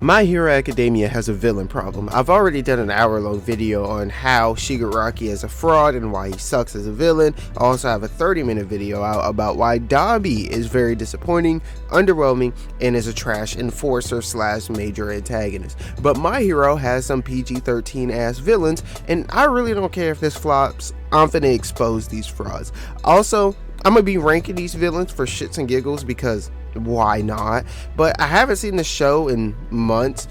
My Hero Academia has a villain problem. I've already done an hour-long video on how Shigaraki is a fraud and why he sucks as a villain. I also have a 30-minute video out about why Dobby is very disappointing, underwhelming, and is a trash enforcer slash major antagonist. But My Hero has some PG-13 ass villains, and I really don't care if this flops. I'm finna expose these frauds. Also, I'm gonna be ranking these villains for shits and giggles because why not? But I haven't seen the show in months,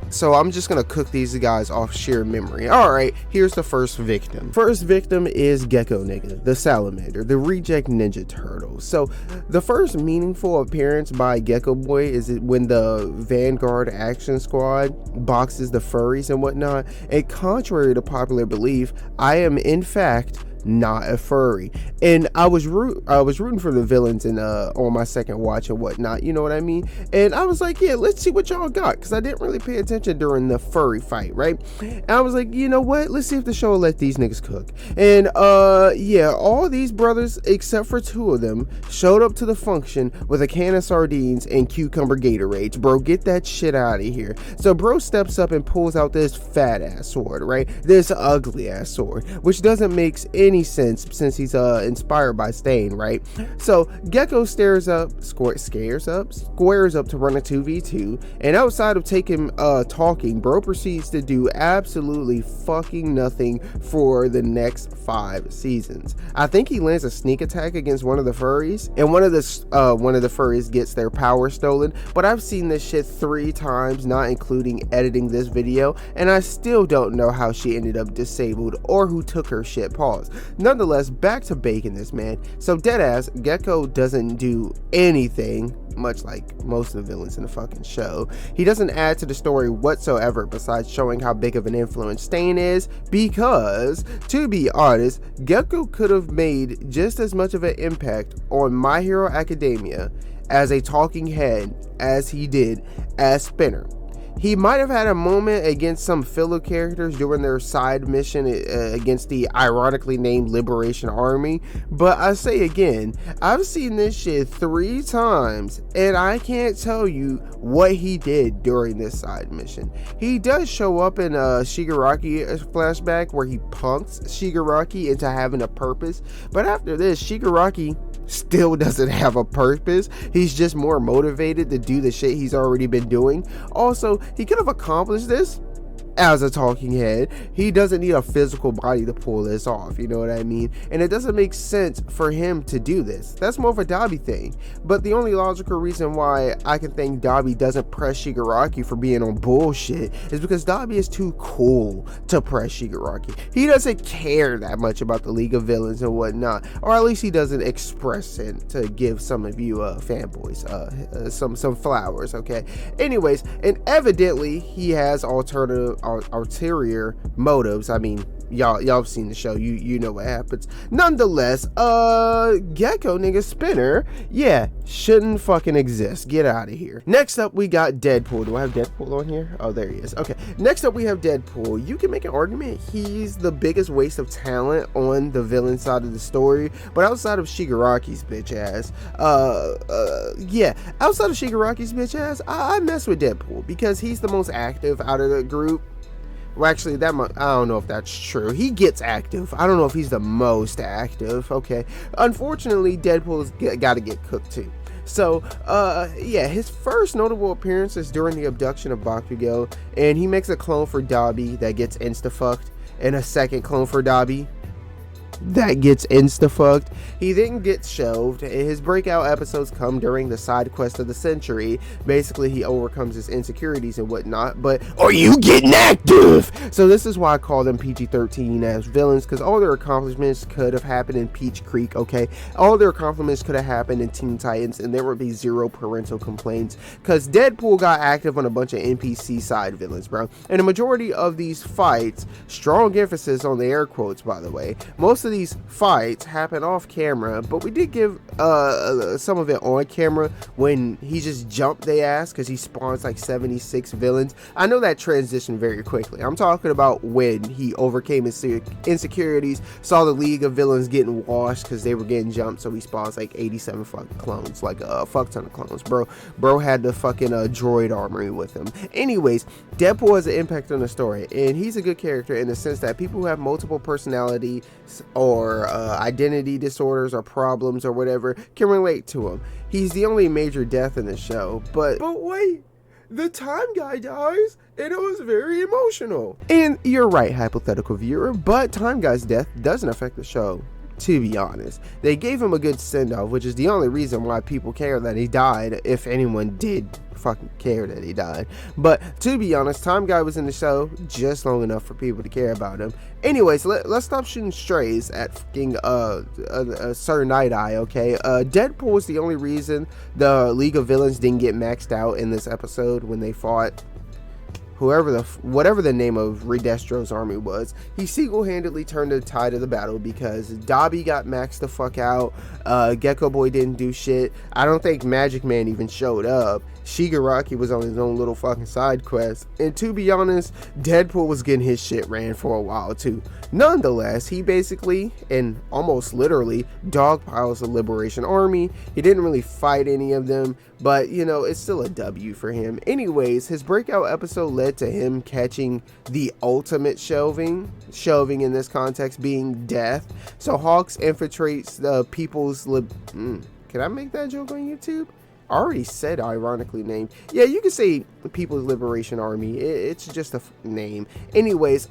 so I'm just gonna cook these guys off sheer memory. Alright, here's the first victim. First victim is Gecko Nigga, the salamander, the reject ninja turtle. So the first meaningful appearance by Gecko Boy is when the Vanguard Action Squad boxes the furries and whatnot. And contrary to popular belief, I am in fact not a furry, and I was rooting for the villains in on my second watch and whatnot, you know what I mean? And I was like, yeah, let's see what y'all got, because I didn't really pay attention during the furry fight, right? And I was like, you know what, let's see if the show will let these niggas cook. And yeah, all these brothers except for two of them showed up to the function with a can of sardines and cucumber Gatorades. Bro, get that shit out of here. So bro steps up and pulls out this fat ass sword, right? This ugly ass sword, which doesn't make any sense since he's inspired by Stain, right? So Gecko squares up to run a 2v2, and outside of taking talking, bro proceeds to do absolutely fucking nothing for the next 5 seasons. I think he lands a sneak attack against one of the furries, and one of the furries gets their power stolen, but I've seen this shit 3 times, not including editing this video, and I still don't know how she ended up disabled or who took her shit. Pause. Nonetheless, back to baking this, man. So deadass, Gecko doesn't do anything, much like most of the villains in the fucking show. He doesn't add to the story whatsoever besides showing how big of an influence Stain is, because, to be honest, Gecko could have made just as much of an impact on My Hero Academia as a talking head as he did as Spinner. He might have had a moment against some filler characters during their side mission against the ironically named Liberation Army, but I say again, I've seen this shit 3 times and I can't tell you what he did during this side mission. He does show up in a Shigaraki flashback where he punks Shigaraki into having a purpose, but after this, Shigaraki still doesn't have a purpose. He's just more motivated to do the shit he's already been doing. Also, he could have accomplished this as a talking head. He doesn't need a physical body to pull this off, you know what I mean? And it doesn't make sense for him to do this. That's more of a Dobby thing. But the only logical reason why I can think Dobby doesn't press Shigaraki for being on bullshit is because Dobby is too cool to press Shigaraki. He doesn't care that much about the League of Villains and whatnot, or at least he doesn't express it to give some of you fanboys some flowers, okay? Anyways, and evidently he has ulterior motives. I mean, y'all have seen the show, you know what happens. Nonetheless, Gecko Nigga Spinner, yeah, shouldn't fucking exist. Get out of here. Next up, we got Deadpool. Do I have Deadpool on here? Oh, there he is. Okay, next up we have Deadpool. You can make an argument he's the biggest waste of talent on the villain side of the story, but outside of Shigaraki's bitch ass, yeah, outside of Shigaraki's bitch ass, I mess with Deadpool because he's the most active out of the group. Well, actually, I don't know if that's true. He gets active. I don't know if he's the most active. Okay. Unfortunately, Deadpool's got to get cooked too. So, yeah, his first notable appearance is during the abduction of Bakugo, and he makes a clone for Dobby that gets insta-fucked, and a second clone for Dobby that gets insta-fucked. He then gets shelved. His breakout episodes come during the side quest of the century. Basically, he overcomes his insecurities and whatnot, but are you getting active? So this is why I call them PG-13 as villains, because all their accomplishments could have happened in Peach Creek, okay? All their accomplishments could have happened in Teen Titans, and there would be 0 parental complaints, because Deadpool got active on a bunch of NPC side villains, bro. And the majority of these fights, strong emphasis on the air quotes, by the way, most of of these fights happen off camera, but we did give some of it on camera when he just jumped their ass because he spawns like 76 villains. I know that transitioned very quickly. I'm talking about when he overcame his insecurities, saw the League of Villains getting washed because they were getting jumped, so he spawns like 87 fucking clones, like a fuck ton of clones. Bro had the fucking droid armory with him. Anyways, Deadpool has an impact on the story, and he's a good character in the sense that people who have multiple personalities or identity disorders or problems or whatever can relate to him. He's the only major death in the show, but wait, the time guy dies, and it was very emotional. And you're right, hypothetical viewer, but Time Guy's death doesn't affect the show, to be honest. They gave him a good send-off, which is the only reason why people care that he died, if anyone did fucking care that he died. But to be honest, Time Guy was in the show just long enough for people to care about him. Anyways, let's stop shooting strays at fucking Sir Night Eye, okay? Deadpool is the only reason the League of Villains didn't get maxed out in this episode when they fought whatever the name of Redestro's army was. He single-handedly turned the tide of the battle because Dobby got maxed the fuck out. Gecko Boy didn't do shit. I don't think Magic Man even showed up. Shigaraki was on his own little fucking side quest. And to be honest, Deadpool was getting his shit ran for a while too. Nonetheless, he basically, and almost literally, dogpiles the Liberation Army. He didn't really fight any of them, but you know, it's still a W for him. Anyways, his breakout episode led to him catching the ultimate shelving in this context being death. So Hawks infiltrates the people's can I make that joke on YouTube? I already said ironically named. Yeah, you can say People's Liberation Army. It's just a name. Anyways,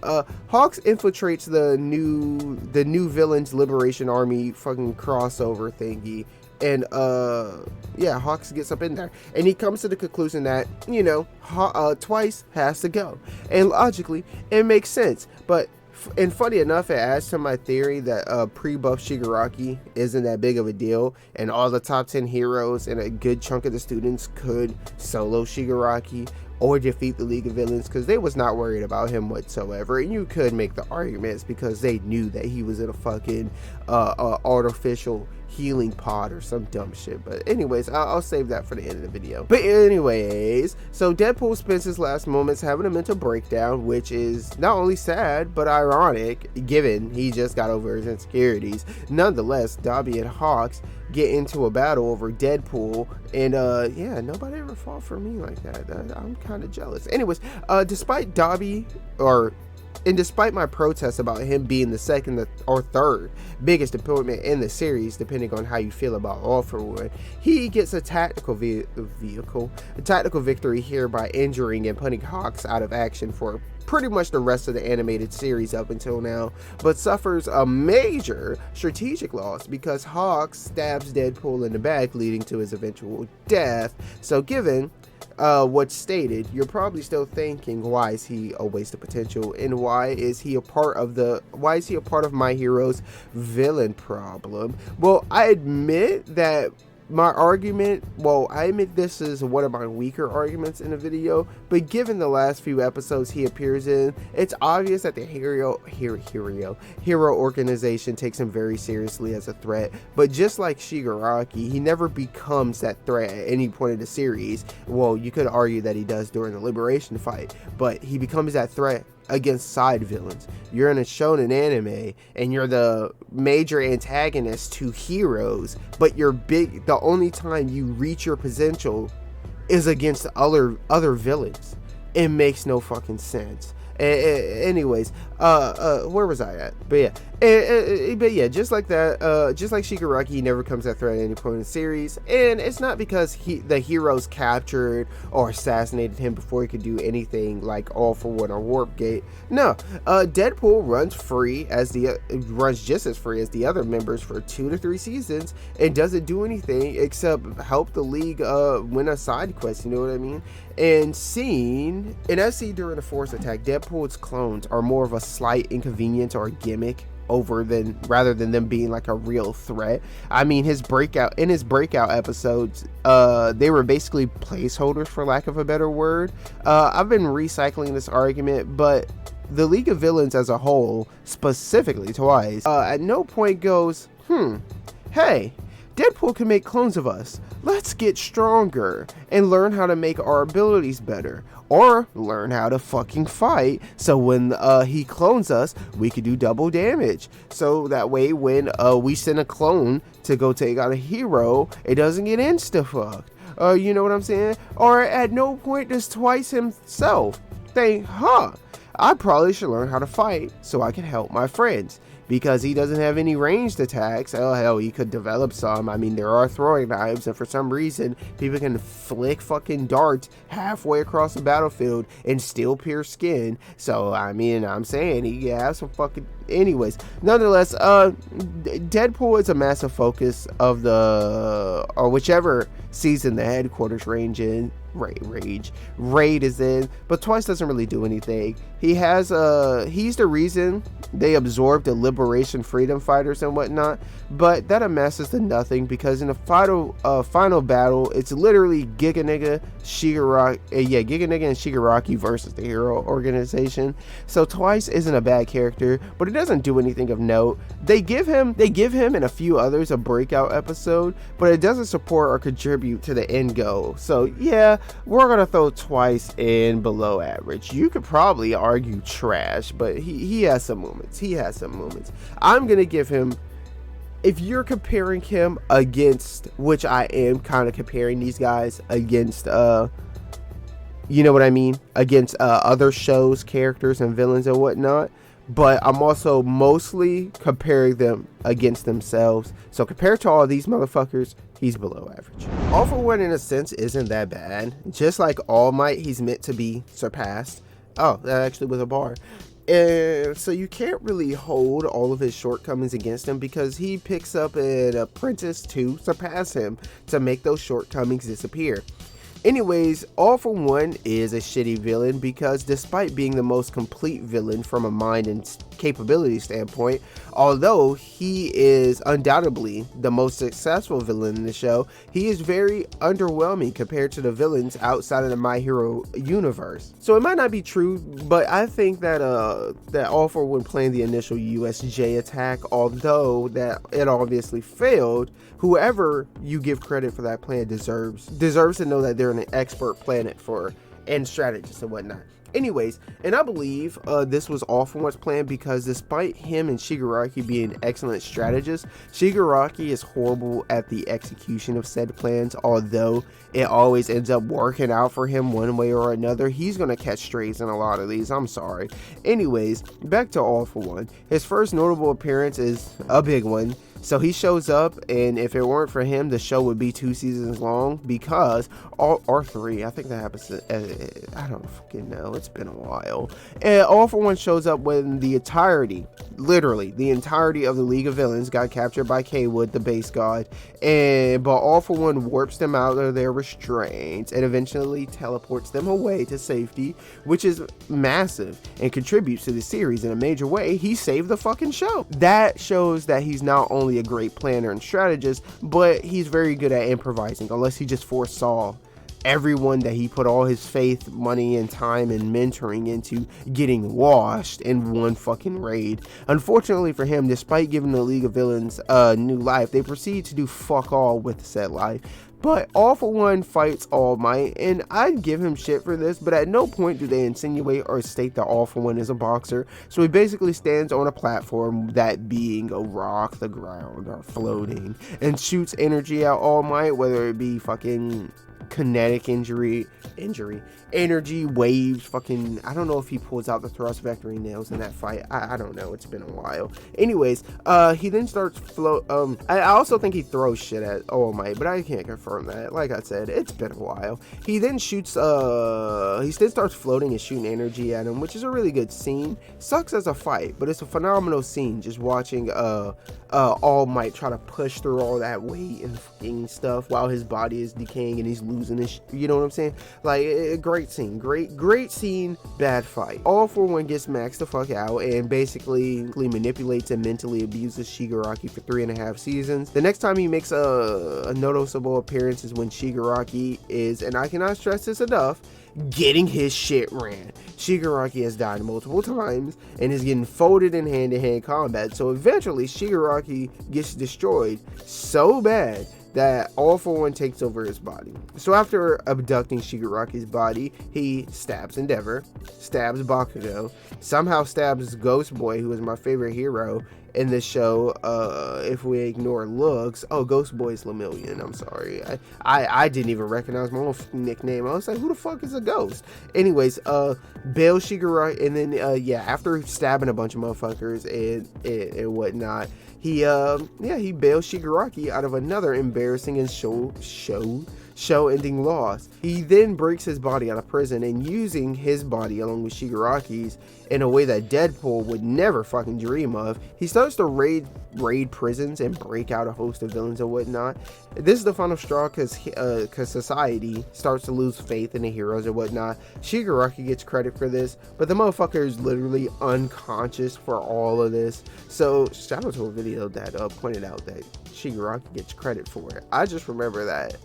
Hawks infiltrates the new Villains Liberation Army fucking crossover thingy. And yeah, Hawks gets up in there, and he comes to the conclusion that, you know, Twice has to go, and logically it makes sense. But and funny enough, it adds to my theory that pre-buff Shigaraki isn't that big of a deal, and all the top 10 heroes and a good chunk of the students could solo Shigaraki or defeat the League of Villains because they was not worried about him whatsoever. And you could make the arguments because they knew that he was in a fucking artificial healing pod or some dumb shit. But anyways, I'll save that for the end of the video. But anyways, so Deadpool spends his last moments having a mental breakdown, which is not only sad but ironic given he just got over his insecurities. Nonetheless, Dobby and Hawks get into a battle over Deadpool, and yeah, nobody ever fought for me like that. I'm kind of jealous. Anyways, despite my protests about him being the second or third biggest appointment in the series, depending on how you feel about All For One, he gets a tactical victory here by injuring and putting Hawks out of action for pretty much the rest of the animated series up until now, but suffers a major strategic loss because Hawks stabs Deadpool in the back, leading to his eventual death. So given what's stated, you're probably still thinking, why is he a waste of potential, and why is he a part of My Hero's villain problem? Well, I admit this is one of my weaker arguments in the video, but given the last few episodes he appears in, it's obvious that the hero organization takes him very seriously as a threat. But just like Shigaraki, he never becomes that threat at any point in the series. Well, you could argue that he does during the Liberation fight, but he becomes that threat against side villains. You're in a shonen anime and you're the major antagonist to heroes, but the only time you reach your potential is against other villains. It makes no fucking sense. Anyways, where was I at? But yeah, just like that, just like Shigaraki, he never comes that threat at any point in the series, and it's not because the heroes captured or assassinated him before he could do anything like All For One or Warp Gate. No, Deadpool runs just as free as the other members for 2 to 3 seasons and doesn't do anything except help the League win a side quest. You know what I mean? And as seen during the Force attack, Deadpool's clones are more of a slight inconvenience or a gimmick rather than them being like a real threat. I mean, his breakout episodes, they were basically placeholders, for lack of a better word. I've been recycling this argument, but the League of Villains as a whole, specifically Twice, at no point goes, hey, Deadpool can make clones of us. Let's get stronger and learn how to make our abilities better. Or learn how to fucking fight, so when he clones us, we can do double damage. So that way when we send a clone to go take out a hero, it doesn't get insta-fucked. You know what I'm saying? Or at no point does Twice himself think, I probably should learn how to fight so I can help my friends. Because he doesn't have any ranged attacks. Oh hell, he could develop some. I mean, there are throwing knives, and for some reason, people can flick fucking darts halfway across the battlefield and still pierce skin. So, I mean, I'm saying he has some fucking... Anyways, nonetheless, Deadpool is a massive focus of the... or whichever season the headquarters raid is in, but Twice doesn't really do anything. He has he's the reason they absorbed the liberation freedom fighters and whatnot, but that amasses to nothing because in the final battle, it's literally Giga Nigga, Shigaraki, Giga Nigga and Shigaraki versus the hero organization. So Twice isn't a bad character, but it doesn't do anything of note. They give him and a few others a breakout episode, but it doesn't support or contribute to the end goal. So yeah, we're gonna throw Twice in below average. You could probably argue trash, but he has some moments. I'm gonna give him, if you're comparing him against, which I am kind of comparing these guys against, you know what I mean, against other shows, characters and villains and whatnot, but I'm also mostly comparing them against themselves. So compared to all these motherfuckers, he's below average. All For One in a sense isn't that bad. Just like All Might, he's meant to be surpassed. Oh, that actually was a bar. And so you can't really hold all of his shortcomings against him because he picks up an apprentice to surpass him to make those shortcomings disappear. Anyways, All For One is a shitty villain because despite being the most complete villain from a mind and capability standpoint, although he is undoubtedly the most successful villain in the show, he is very underwhelming compared to the villains outside of the My Hero universe. So it might not be true, but I think that that All For One planned the initial USJ attack, although that it obviously failed. Whoever you give credit for that plan deserves to know that they're an expert planet and strategists and whatnot. Anyways, and I believe this was All For One's plan because despite him and Shigaraki being excellent strategists, Shigaraki is horrible at the execution of said plans, although it always ends up working out for him one way or another. He's going to catch strays in a lot of these, I'm sorry. Anyways, back to All For One. His first notable appearance is a big one. So he shows up, and if it weren't for him, the show would be 2 seasons long because, or 3, I think that happens, I don't fucking know, it's been a while. And All For One shows up when the entirety, literally, the entirety of the League of Villains got captured by K-Wood, the base god, but All For One warps them out of their restraints and eventually teleports them away to safety, which is massive and contributes to the series in a major way. He saved the fucking show. That shows that he's not only a great planner and strategist, but he's very good at improvising, unless he just foresaw everyone that he put all his faith, money, and time and mentoring into getting washed in one fucking raid. Unfortunately for him, despite giving the League of Villains a new life, they proceed to do fuck all with said life. But All For One fights All Might, and I'd give him shit for this, but at no point do they insinuate or state that All For One is a boxer. So he basically stands on a platform, that being a rock, the ground, or floating, and shoots energy at All Might, whether it be fucking kinetic energy waves, fucking, I don't know if he pulls out the thrust vectoring nails in that fight. I don't know, it's been a while. Anyways, he then starts I also think he throws shit at All Might, but I can't confirm that. Like I said, it's been a while. He then shoots he then starts floating and shooting energy at him, which is a really good scene. Sucks as a fight, but it's a phenomenal scene just watching All Might try to push through all that weight and fucking stuff while his body is decaying and he's losing his, you know what I'm saying? Like, great scene, great scene, bad fight. All For One gets maxed the fuck out and basically manipulates and mentally abuses Shigaraki for 3.5 seasons. The next time he makes a noticeable appearance is when Shigaraki is, and I cannot stress this enough, getting his shit ran. Shigaraki has died multiple times and is getting folded in hand-to-hand combat, so eventually Shigaraki gets destroyed so bad that All For One takes over his body. So after abducting Shigaraki's body, he stabs Endeavor, stabs Bakugo, somehow stabs Ghost Boy, who is my favorite hero in this show, if we ignore looks. Oh, Ghost Boy's Lemillion, I'm sorry. I didn't even recognize my own nickname. I was like, who the fuck is a ghost? Anyways, bail Shigaraki, and then, after stabbing a bunch of motherfuckers and whatnot, he bails Shigaraki out of another embarrassing and show-ending loss. He then breaks his body out of prison, and using his body along with Shigaraki's in a way that Deadpool would never fucking dream of, he starts to raid prisons and break out a host of villains and whatnot. This is the final straw because society starts to lose faith in the heroes and whatnot. Shigaraki gets credit for this, but the motherfucker is literally unconscious for all of this. So shout out to a video that pointed out that Shigaraki gets credit for it. I just remember that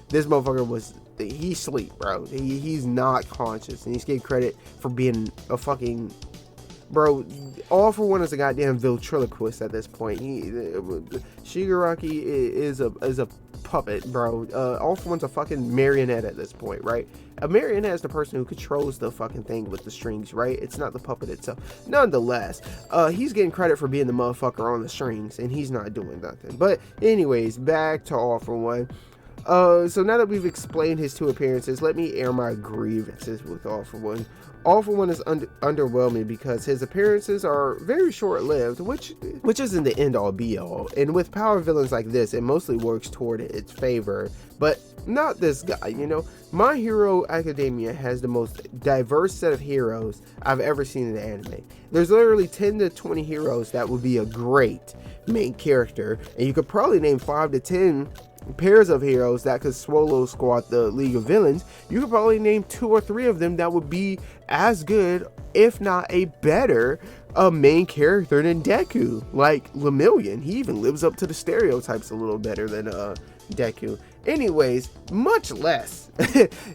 this motherfucker he's asleep, bro. He's not conscious, and he's getting credit for being a fucking, bro. All For One is a goddamn ventriloquist at this point. Shigaraki is a puppet, bro. All For One's a fucking marionette at this point, right? A marionette is the person who controls the fucking thing with the strings, right? It's not the puppet itself. Nonetheless, he's getting credit for being the motherfucker on the strings, and he's not doing nothing. But anyways, back to All For One. So now that we've explained his two appearances, let me air my grievances with All For One. All For One is underwhelming because his appearances are very short-lived, which isn't the end-all be-all. And with power villains like this, it mostly works toward its favor. But not this guy, you know. My Hero Academia has the most diverse set of heroes I've ever seen in the anime. There's literally 10 to 20 heroes that would be a great main character, and you could probably name 5 to 10 pairs of heroes that could swallow squat the League of Villains. You could probably name 2 or 3 of them that would be as good, if not a better, main character than Deku, like Lemillion. He even lives up to the stereotypes a little better than Deku. Anyways, much less.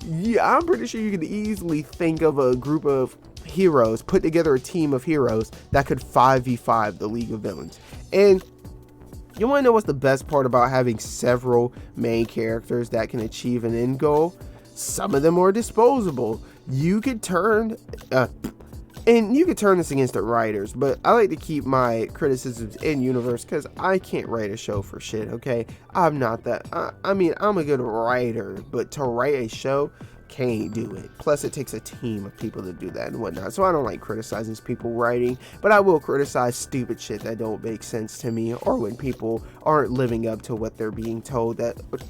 Yeah, I'm pretty sure you could easily think of a group of heroes, put together a team of heroes that could 5v5 the League of Villains. And you want to know what's the best part about having several main characters that can achieve an end goal? Some of them are disposable. You could turn this against the writers, but I like to keep my criticisms in universe because I can't write a show for shit, okay? I'm not that. I mean, I'm a good writer, but to write a show, can't do it. Plus, it takes a team of people to do that and whatnot. So I don't like criticizing people writing, but I will criticize stupid shit that don't make sense to me, or when people aren't living up to what they're being told,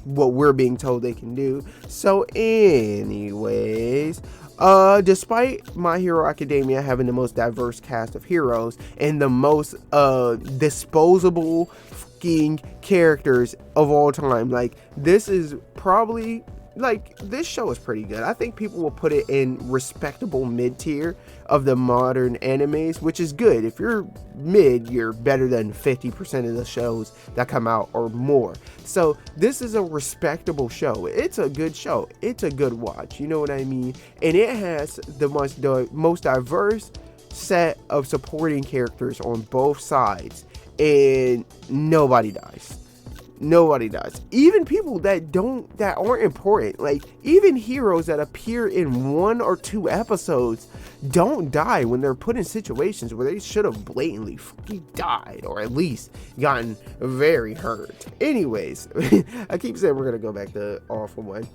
what we're being told they can do. So anyways, despite My Hero Academia having the most diverse cast of heroes and the most disposable fucking characters of all time, like, this is probably, like, this show is pretty good. I think people will put it in respectable mid-tier of the modern animes, which is good. If you're mid, you're better than 50% of the shows that come out or more. So this is a respectable show. It's a good show. It's a good watch. You know what I mean? And it has the most diverse set of supporting characters on both sides, and nobody dies. Nobody dies. Even people that aren't important, like even heroes that appear in 1 or 2 episodes, don't die when they're put in situations where they should have blatantly fucking died, or at least gotten very hurt. Anyways, I keep saying we're gonna go back to All For One.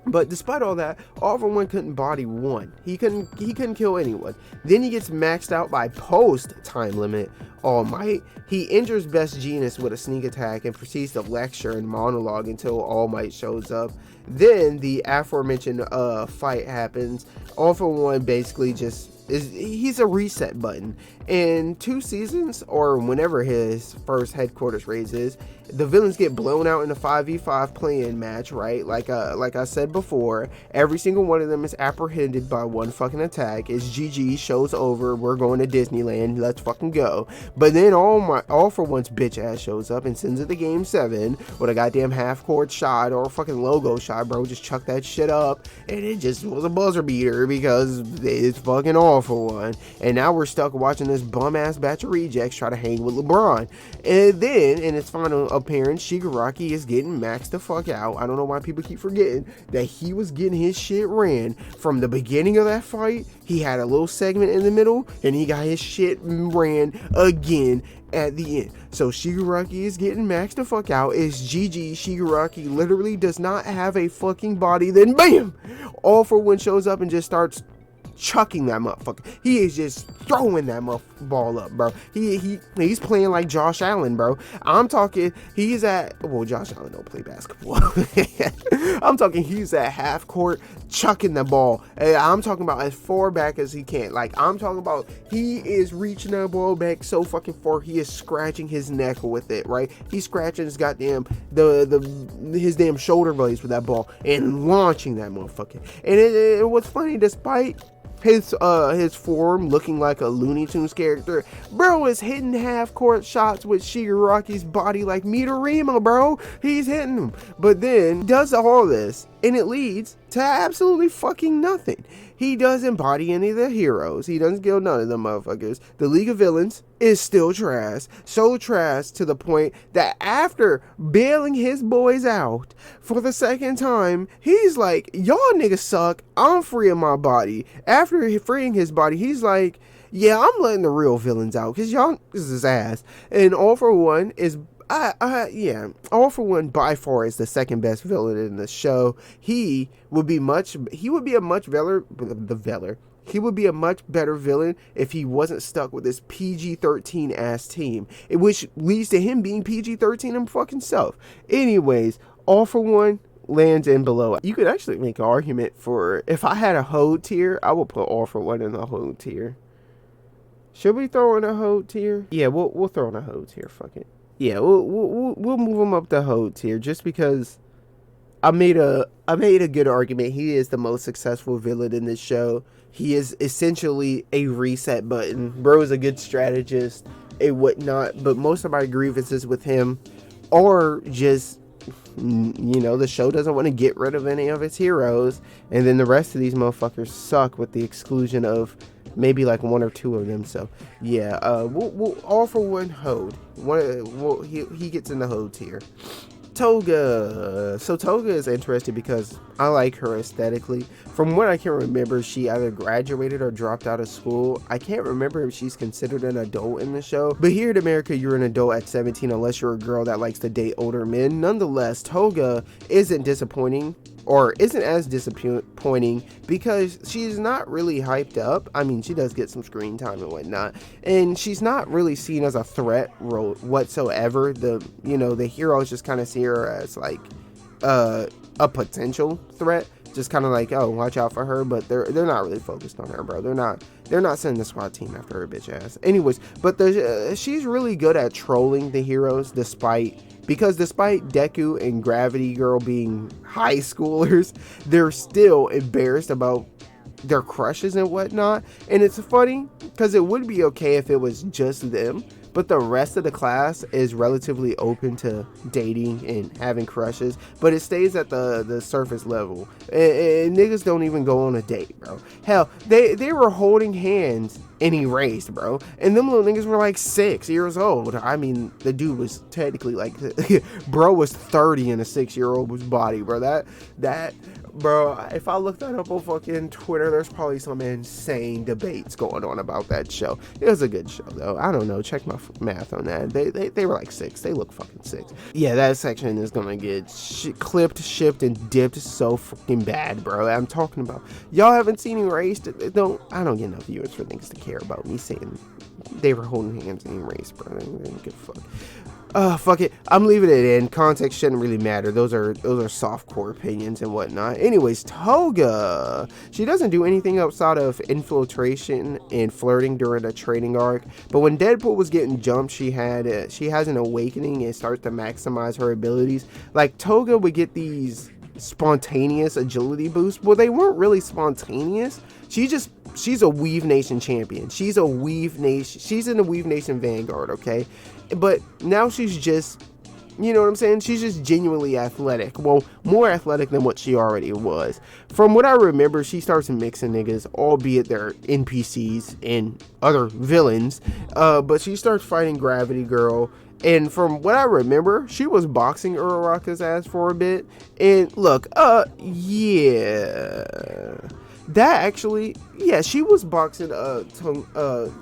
But despite all that, All For One couldn't body one. He couldn't kill anyone. Then he gets maxed out by post time limit All Might. He injures Best Genius with a sneak attack and proceeds to lecture and monologue until All Might shows up. Then the aforementioned fight happens. All For One basically he's a reset button. In 2 seasons, or whenever his first headquarters raise is, the villains get blown out in a 5v5 play-in match, right? Like I said before, every single one of them is apprehended by one fucking attack. It's GG, show's over, we're going to Disneyland, let's fucking go. But then All For One's bitch ass shows up and sends it to game 7 with a goddamn half-court shot or a fucking logo shot, bro. Just chuck that shit up, and it just was a buzzer beater. here because it's fucking All For One. And now we're stuck watching this bum-ass batch of rejects try to hang with LeBron. And then, in its final appearance, Shigaraki is getting maxed the fuck out. I don't know why people keep forgetting that he was getting his shit ran from the beginning of that fight. He had a little segment in the middle, and he got his shit ran again at the end. So Shigaraki is getting maxed the fuck out. It's GG. Shigaraki literally does not have a fucking body. Then BAM! All For One shows up and just starts chucking that motherfucker. He is just throwing that ball up, bro. He's playing like Josh Allen, bro. I'm talking he's at, well, Josh Allen don't play basketball. I'm talking he's at half court chucking the ball. I'm talking about as far back as he can. Like, I'm talking about he is reaching that ball back so fucking far. He is scratching his neck with it, right? He's scratching his goddamn his damn shoulder blades with that ball and launching that motherfucker. And it was funny, despite his form looking like a Looney Tunes character, bro is hitting half court shots with Shigaraki's body like Midorima, bro. He's hitting him, but then does all this and it leads to absolutely fucking nothing. He doesn't body any of the heroes. He doesn't kill none of the motherfuckers. The League of Villains is still trash. So trash to the point that after bailing his boys out for the second time, he's like, y'all niggas suck. I'm freeing my body. After freeing his body, he's like, yeah, I'm letting the real villains out because y'all is his ass. And All For One is All For One by far is the second best villain in the show. He would be a much better villain if he wasn't stuck with this PG-13 ass team, which leads to him being PG-13 him fucking self. Anyways, All For One lands in below. You could actually make an argument for, if I had a hoe tier, I would put All For One in the hoe tier. Should we throw in a hoe tier? Yeah, we'll throw in a hoe tier. Fuck it. Yeah, we'll move him up the hoe tier just because I made a good argument. He is the most successful villain in this show. He is essentially a reset button. Bro is a good strategist and whatnot, but most of my grievances with him are just, you know, the show doesn't want to get rid of any of its heroes, and then the rest of these motherfuckers suck with the exclusion of maybe like one or two of them. So yeah, we'll All For One hoed. He gets in the hoe tier. Toga. So Toga is interesting because I like her aesthetically. From what I can remember, she either graduated or dropped out of school. I can't remember if she's considered an adult in the show, but here in America, you're an adult at 17 unless you're a girl that likes to date older men. Nonetheless, Toga isn't disappointing, or isn't as disappointing, because she's not really hyped up. I mean, she does get some screen time and whatnot, and she's not really seen as a threat whatsoever. The heroes just kind of see her as like a potential threat, just kind of like, oh, watch out for her, but they're not really focused on her, bro. They're not sending the SWAT team after her bitch ass. Anyways, but she's really good at trolling the heroes, despite Deku and Gravity Girl being high schoolers, they're still embarrassed about their crushes and whatnot. And it's funny because it would be okay if it was just them, but the rest of the class is relatively open to dating and having crushes, but it stays at the surface level. And niggas don't even go on a date, bro. Hell, they were holding hands and erased, bro. And them little niggas were like 6 years old. I mean, the dude was technically like, bro was 30 in a 6-year-old's body, bro. That, bro, if I look that up on fucking Twitter, there's probably some insane debates going on about that show. It was a good show, though. I don't know. Check my math on that. They were like 6. They look fucking 6. Yeah, that section is gonna get clipped, shipped, and dipped so fucking bad, bro. I'm talking about. Y'all haven't seen Erased? I don't get enough viewers for things to care about me saying they were holding hands and Erased, bro. They don't give a fuck. Fuck it. I'm leaving it in. Context shouldn't really matter. Those are softcore opinions and whatnot. Anyways, Toga. She doesn't do anything outside of infiltration and flirting during a training arc. But when Deadpool was getting jumped, she has an awakening and starts to maximize her abilities. Like, Toga would get these spontaneous agility boosts. Well, they weren't really spontaneous. She's a Weave Nation champion. She's in the Weave Nation Vanguard, okay? But now she's just You know what I'm saying? She's just genuinely athletic. Well, more athletic than what she already was. From what I remember, she starts mixing niggas, albeit they're NPCs and other villains. But she starts fighting Gravity Girl. And from what I remember, she was boxing Uraraka's ass for a bit. And look, yeah. That actually, yeah, she was boxing the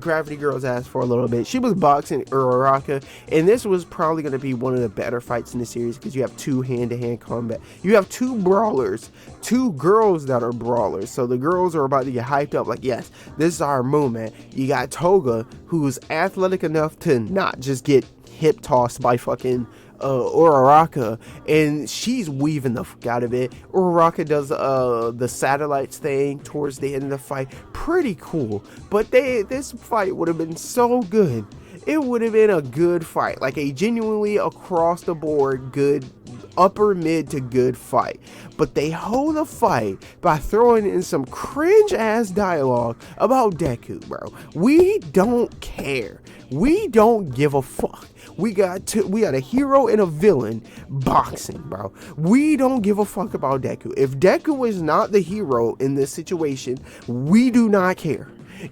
Gravity Girl's ass for a little bit. She was boxing Uraraka, and this was probably going to be one of the better fights in the series because you have two hand-to-hand combat. You have two brawlers, two girls that are brawlers. So the girls are about to get hyped up like, yes, this is our moment. You got Toga, who's athletic enough to not just get hip tossed by fucking Uraraka, and she's weaving the fuck out of it. Uraraka does the satellites thing towards the end of the fight. Pretty cool. But this fight would have been so good. It would have been a good fight, like a genuinely across the board good, upper mid to good fight. But they hold the fight by throwing in some cringe ass dialogue about Deku, bro. We don't care. We don't give a fuck. We got a hero and a villain boxing, bro. We don't give a fuck about Deku. If Deku is not the hero in this situation, we do not care.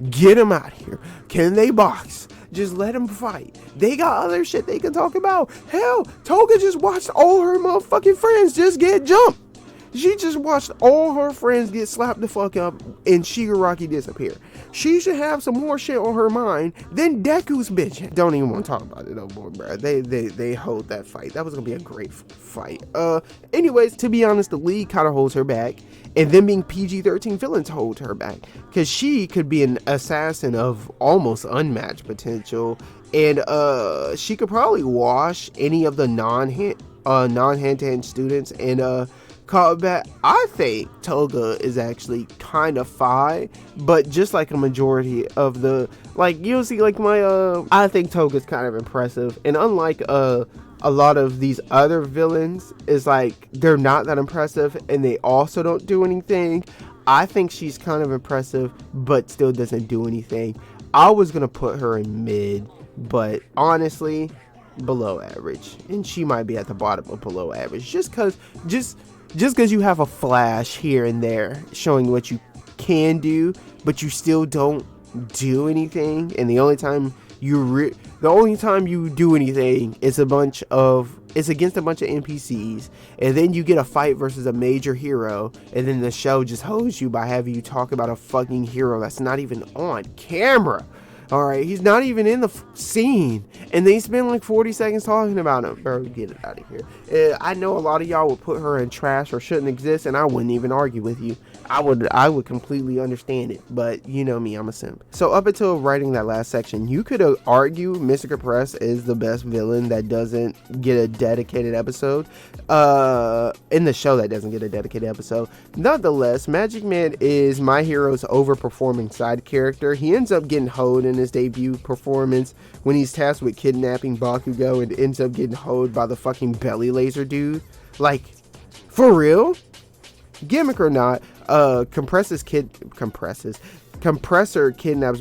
Get him out of here. Can they box? Just let them fight. They got other shit they can talk about. Hell, Toga just watched all her motherfucking friends just get jumped. She just watched all her friends get slapped the fuck up and Shigaraki disappear. She should have some more shit on her mind than Deku's bitch. Don't even want to talk about it no more, bro. They hold that fight. That was gonna be a great fight. Anyways, to be honest, the league kind of holds her back, and them being PG-13 villains hold her back because she could be an assassin of almost unmatched potential, and she could probably wash any of the non-hand-to-hand students and combat. I think Toga is actually kind of fine, but just like a majority of the, like, you'll see, like, I think Toga's kind of impressive, and unlike a lot of these other villains, is like, they're not that impressive, and they also don't do anything. I think she's kind of impressive, but still doesn't do anything. I was gonna put her in mid, but honestly, below average, and she might be at the bottom of below average, just because you have a flash here and there showing what you can do, but you still don't do anything. And the only time you do anything is against a bunch of NPCs, and then you get a fight versus a major hero, and then the show just holds you by having you talk about a fucking hero that's not even on camera. Alright, he's not even in the scene, and they spend like 40 seconds talking about him. Bro, get it out of here. I know a lot of y'all would put her in trash or shouldn't exist, and I wouldn't even argue with you. I would completely understand it, but you know me, I'm a simp. So up until writing that last section, you could argue Mystica Press is the best villain that doesn't get a dedicated episode. In the show that doesn't get a dedicated episode. Nonetheless, Magic Man is My Hero's overperforming side character. He ends up getting hoed in his debut performance when he's tasked with kidnapping Bakugo and ends up getting hoed by the fucking belly laser dude. Like, for real? Gimmick or not, Compressor kidnaps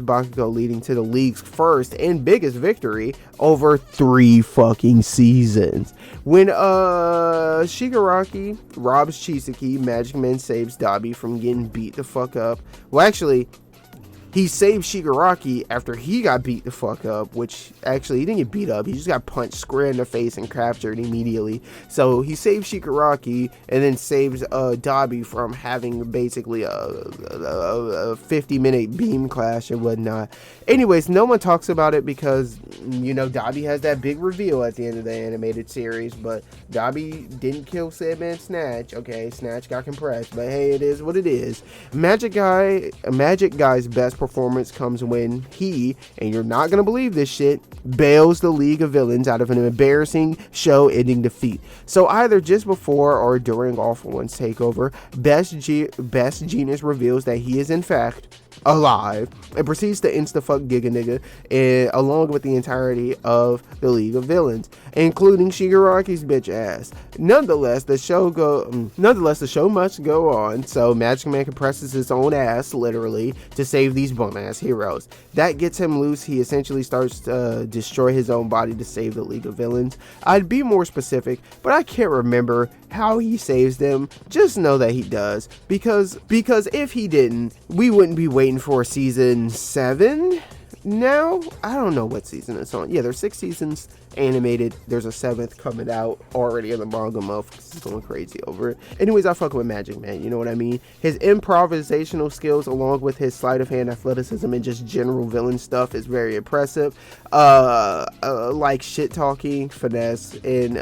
Bakugo, leading to the league's first and biggest victory over 3 fucking seasons. When Shigaraki robs Chisaki, Magic Man saves Dobby from getting beat the fuck up. Well, actually, he saved Shigaraki after he got beat the fuck up, which actually he didn't get beat up. He just got punched square in the face and captured immediately. So he saved Shigaraki and then saves Dobby from having basically a 50-minute beam clash and whatnot. Anyways, no one talks about it because, you know, Dobby has that big reveal at the end of the animated series, but Dobby didn't kill Sandman Snatch. Okay, Snatch got compressed, but hey, it is what it is. Magic Guy's best performance comes when he, and you're not gonna believe this shit, bails the League of Villains out of an embarrassing show-ending defeat. So either just before or during Awful One's takeover, Best Genius reveals that he is in fact alive and proceeds to insta-fuck Giga Nigga, and along with the entirety of the League of Villains, including Shigaraki's bitch ass. Nonetheless, the show must go on, so Magic Man compresses his own ass, literally, to save these bum-ass heroes. That gets him loose. He essentially starts to destroy his own body to save the League of Villains. I'd be more specific, but I can't remember how he saves them. Just know that he does, because if he didn't, we wouldn't be waiting for season 7 now. I don't know what season it's on. Yeah, there's 6 seasons animated. There's a 7th coming out already in the manga month because he's going crazy over it. Anyways, I fuck with Magic Man, you know what I mean? His improvisational skills, along with his sleight of hand athleticism and just general villain stuff, is very impressive. Like shit talking, finesse, and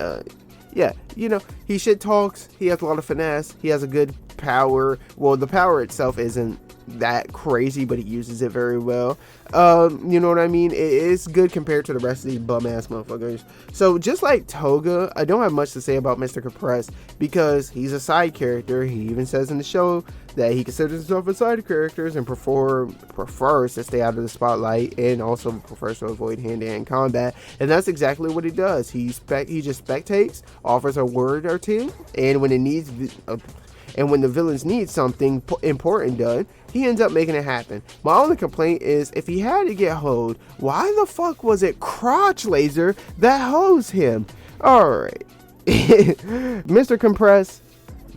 yeah, you know, he shit talks, he has a lot of finesse, he has a good power. Well, the power itself isn't that crazy, but he uses it very well. You know what I mean? It's good compared to the rest of these bum ass motherfuckers. So just like Toga, I don't have much to say about Mr. Compressed because he's a side character. He even says in the show that he considers himself a side character and prefers to stay out of the spotlight, and also prefers to avoid hand-to-hand combat. And that's exactly what he does. He just spectates, offers a word or two, and when the villains need something important done, he ends up making it happen. My only complaint is, if he had to get hoed, why the fuck was it Crotch Laser that hosed him? Alright. Mr. Compress,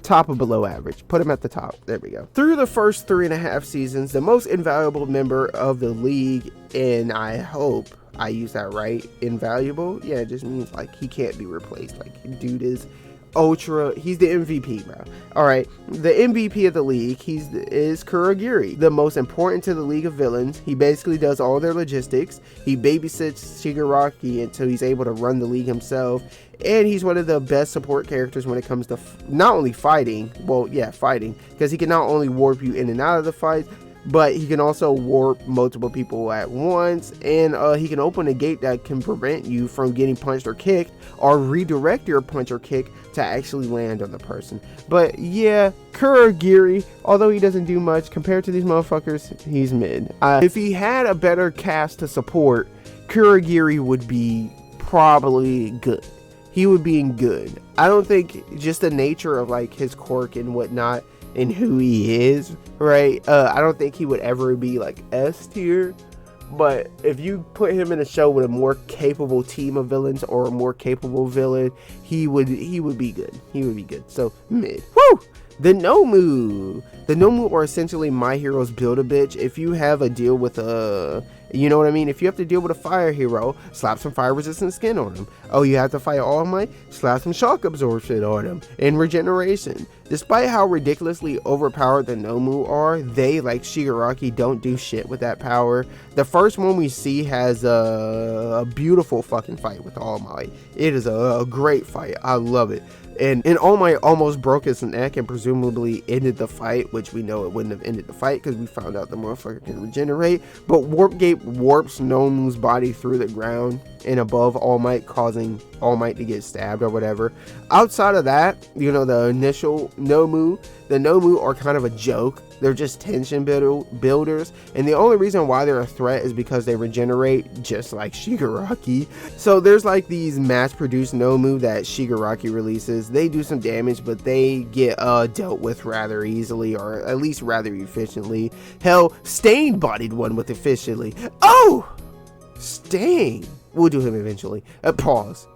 top of below average. Put him at the top. There we go. Through the first 3.5 seasons, the most invaluable member of the league, and I hope I use that right, invaluable? Yeah, it just means like he can't be replaced. Like, dude is he's the MVP, bro. Alright, the MVP of the league is Kurogiri, the most important to the League of Villains. He basically does all their logistics. He babysits Shigaraki until he's able to run the league himself, and he's one of the best support characters when it comes to not only fighting, because he can not only warp you in and out of the fight, but he can also warp multiple people at once, and he can open a gate that can prevent you from getting punched or kicked, or redirect your punch or kick to actually land on the person. But yeah, Kurogiri, although he doesn't do much compared to these motherfuckers, he's mid. If he had a better cast to support, Kurogiri would be probably good. He would be good. I don't think just the nature of like his quirk and whatnot and who he is, right? I don't think he would ever be like S tier. But if you put him in a show with a more capable team of villains or a more capable villain, he would be good. He would be good. So mid. Woo! The Nomu. The Nomu are essentially My Hero's Build-A-Bitch. If you have a deal with you know what I mean? If you have to deal with a fire hero, slap some fire resistant skin on him. Oh, you have to fight All Might? Slap some shock absorption on him and regeneration. Despite how ridiculously overpowered the Nomu are, they, like Shigaraki, don't do shit with that power. The first one we see has a beautiful fucking fight with All Might. It is a great fight. I love it. And All Might almost broke his neck and presumably ended the fight, which we know it wouldn't have ended the fight because we found out the motherfucker can regenerate. But Warp Gate warps Nomu's body through the ground and above All Might, causing All Might to get stabbed or whatever. Outside of that, you know, the initial Nomu, the Nomu are kind of a joke. They're just tension builders, and the only reason why they're a threat is because they regenerate just like Shigaraki. So there's like these mass-produced Nomu that Shigaraki releases. They do some damage, but they get dealt with rather easily, or at least rather efficiently. Hell, Stain bodied one with efficiently. Oh! Stain! We'll do him eventually. Pause.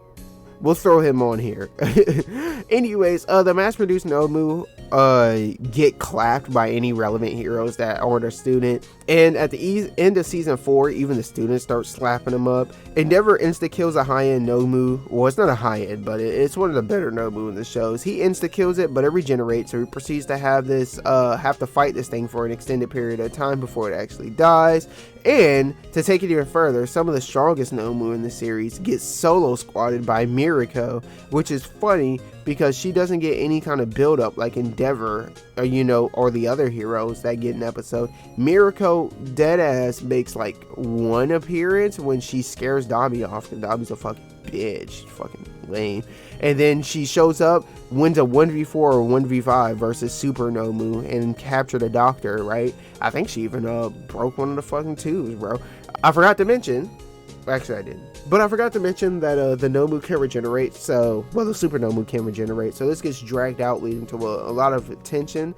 We'll throw him on here. Anyways, the mass-produced Nomu get clapped by any relevant heroes that aren't a student. And at the end of season 4, even the students start slapping them up. Endeavor insta-kills a high-end Nomu. Well, it's not a high-end, but it's one of the better Nomu in the shows. He insta-kills it, but it regenerates, so he proceeds to have to fight this thing for an extended period of time before it actually dies. And to take it even further, some of the strongest Nomu in the series get solo squatted by Mirako, which is funny because she doesn't get any kind of build up like Endeavor, or the other heroes that get an episode. Mirako deadass makes like one appearance when she scares Dobby off, because Dobby's a fucking bitch. She fucking lame. And then she shows up, wins a 1v4 or 1v5 versus Super Nomu and captured a doctor, right? I think she even broke one of the fucking tubes, bro. I forgot to mention, actually I didn't, but I forgot to mention that the Nomu can regenerate, so, well, the Super Nomu can regenerate, so this gets dragged out, leading to a lot of tension.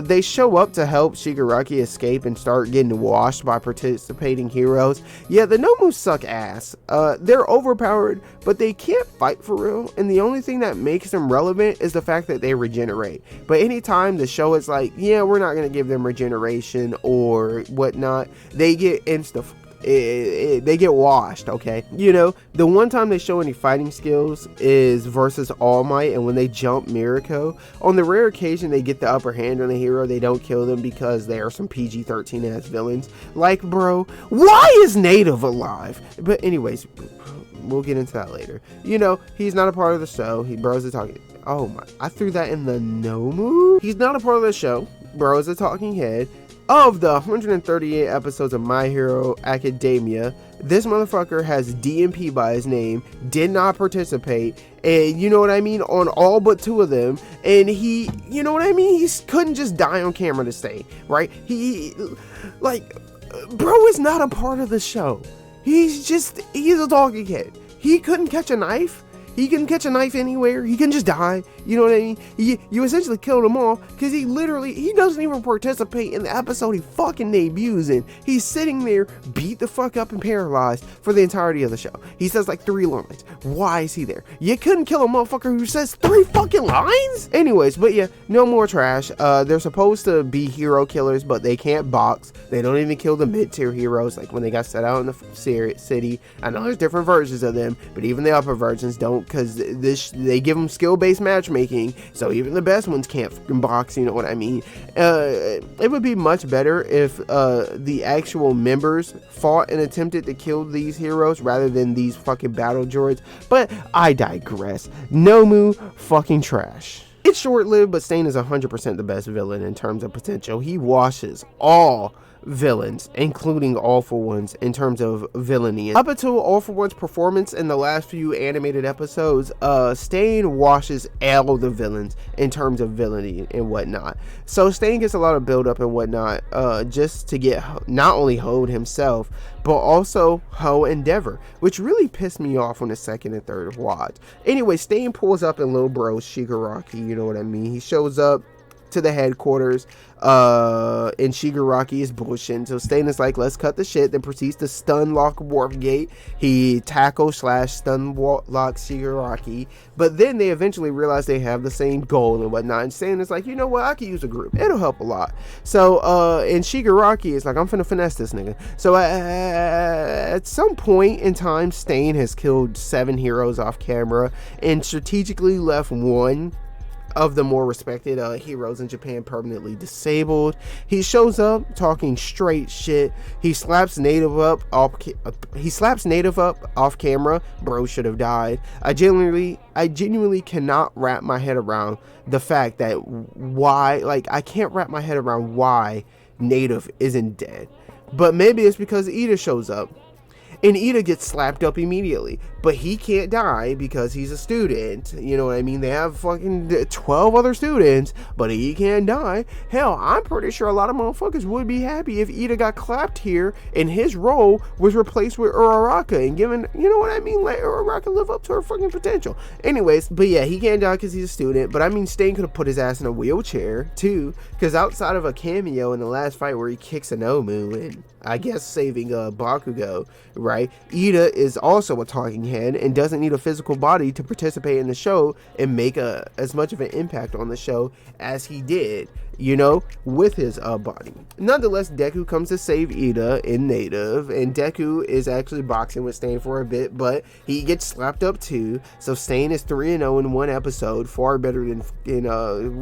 They show up to help Shigaraki escape and start getting washed by participating heroes. Yeah, the Nomu suck ass. They're overpowered, but they can't fight for real, and the only thing that makes them relevant is the fact that they regenerate. But anytime the show is like, yeah, we're not gonna give them regeneration or whatnot, they get they get washed, okay? You know, the one time they show any fighting skills is versus All Might, and when they jump Mirako. On the rare occasion they get the upper hand on a hero, they don't kill them because they are some PG-13 ass villains. Like, bro, why is Native alive? But anyways, we'll get into that later. You know, he's not a part of the show. Bro's a talking... Oh my, I threw that in the Nomu? He's not a part of the show. Bro is a talking head. Of the 138 episodes of My Hero Academia, this motherfucker has DMP by his name, did not participate, and you know what I mean, on all but 2 of them, and he, you know what I mean, he couldn't just die on camera to stay, right? He, like, bro is not a part of the show. He's a talking head. He couldn't catch a knife. He can catch a knife anywhere. He can just die. You know what I mean? You essentially killed him all because he doesn't even participate in the episode he fucking debuts in. He's sitting there, beat the fuck up and paralyzed for the entirety of the show. He says like 3 lines. Why is he there? You couldn't kill a motherfucker who says 3 fucking lines? Anyways, but yeah, no more trash. They're supposed to be hero killers, but they can't box. They don't even kill the mid-tier heroes like when they got set out in the city. I know there's different versions of them, but even the upper versions don't, because they give them skill-based matchmaking, so even the best ones can't fucking box, you know what I mean? It would be much better if the actual members fought and attempted to kill these heroes rather than these fucking battle droids, but I digress. Nomu, fucking trash. It's short-lived, but Stain is 100% the best villain in terms of potential. He washes all villains, including All For One's, in terms of villainy. Up until All For One's performance in the last few animated episodes, Stain washes all the villains in terms of villainy and whatnot. So Stain gets a lot of build up and whatnot, just to get not only Hoed himself, but also Ho Endeavor, which really pissed me off on the second and third watch. Anyway, Stain pulls up in Lil Bro Shigaraki, you know what I mean? He shows up to the headquarters, and Shigaraki is bullshitting, so Stain is like, let's cut the shit, then proceeds to stun lock Warp Gate. He tackle/stun lock Shigaraki, but then they eventually realize they have the same goal and whatnot, and Stain is like, you know what, I could use a group, it'll help a lot. So and Shigaraki is like, I'm finna finesse this nigga. So at some point in time, Stain has killed 7 heroes off camera and strategically left 1 of the more respected heroes in Japan permanently disabled. He shows up talking straight shit. He slaps Native up off camera. Bro should have died. I genuinely cannot wrap my head around the fact that I can't wrap my head around why Native isn't dead. But maybe it's because Ida shows up. And Ida gets slapped up immediately, but he can't die because he's a student, you know what I mean? They have fucking 12 other students, but he can't die. Hell, I'm pretty sure a lot of motherfuckers would be happy if Ida got clapped here and his role was replaced with Uraraka and given, you know what I mean, let Uraraka live up to her fucking potential. Anyways, but yeah, he can't die because he's a student, but I mean, Stain could have put his ass in a wheelchair too, because outside of a cameo in the last fight where he kicks a Nomu and I guess saving Bakugo, right? Ida is also a talking head and doesn't need a physical body to participate in the show and make as much of an impact on the show as he did, you know, with his body. Nonetheless, Deku comes to save Ida in Native, and Deku is actually boxing with Stain for a bit, but he gets slapped up too. So Stain is 3-0 in 1 episode, far better than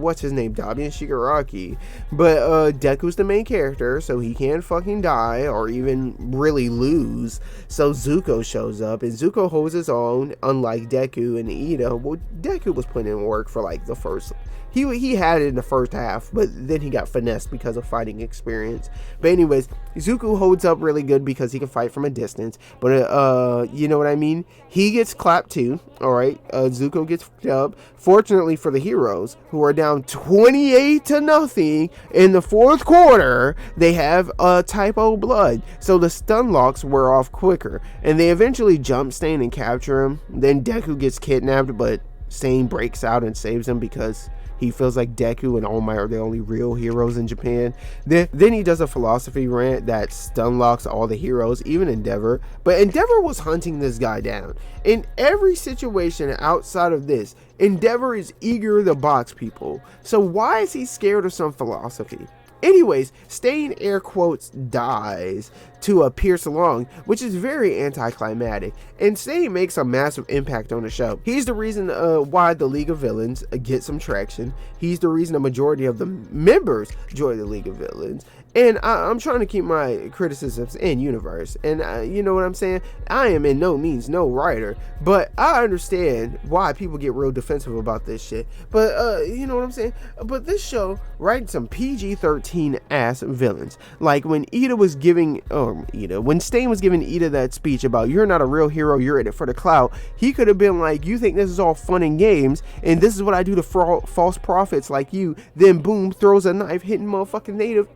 what's his name, Dobby and Shigaraki. But Deku's the main character, so he can't fucking die or even really lose. So Zuko shows up, and Zuko holds his own, unlike Deku and Ida. Well, Deku was putting in work for like the first. He had it in the first half, but then he got finessed because of fighting experience. But anyways, Zuko holds up really good because he can fight from a distance, but you know what I mean, he gets clapped too. All right, Zuko gets up. Fortunately for the heroes, who are down 28-0 in the fourth quarter, they have typo blood, so the stun locks wear off quicker, and they eventually jump Stain and capture him. Then Deku gets kidnapped, but Stain breaks out and saves him because he feels like Deku and All Might are the only real heroes in Japan. Then he does a philosophy rant that stun locks all the heroes, even Endeavor. But Endeavor was hunting this guy down. In every situation outside of this, Endeavor is eager to box people. So why is he scared of some philosophy? Anyways, Stain air quotes dies to Pierce along, which is very anticlimactic, and Stain makes a massive impact on the show. He's the reason why the League of Villains gets some traction. He's the reason a majority of the members join the League of Villains. And I'm trying to keep my criticisms in universe, and you know what I'm saying? I am in no means no writer, but I understand why people get real defensive about this shit. But you know what I'm saying? But this show writes some PG-13 ass villains. Like when Ida was giving, when Stain was giving Ida that speech about you're not a real hero, you're in it for the clout, he could have been like, you think this is all fun and games, and this is what I do to false prophets like you. Then boom, throws a knife, hitting motherfucking Native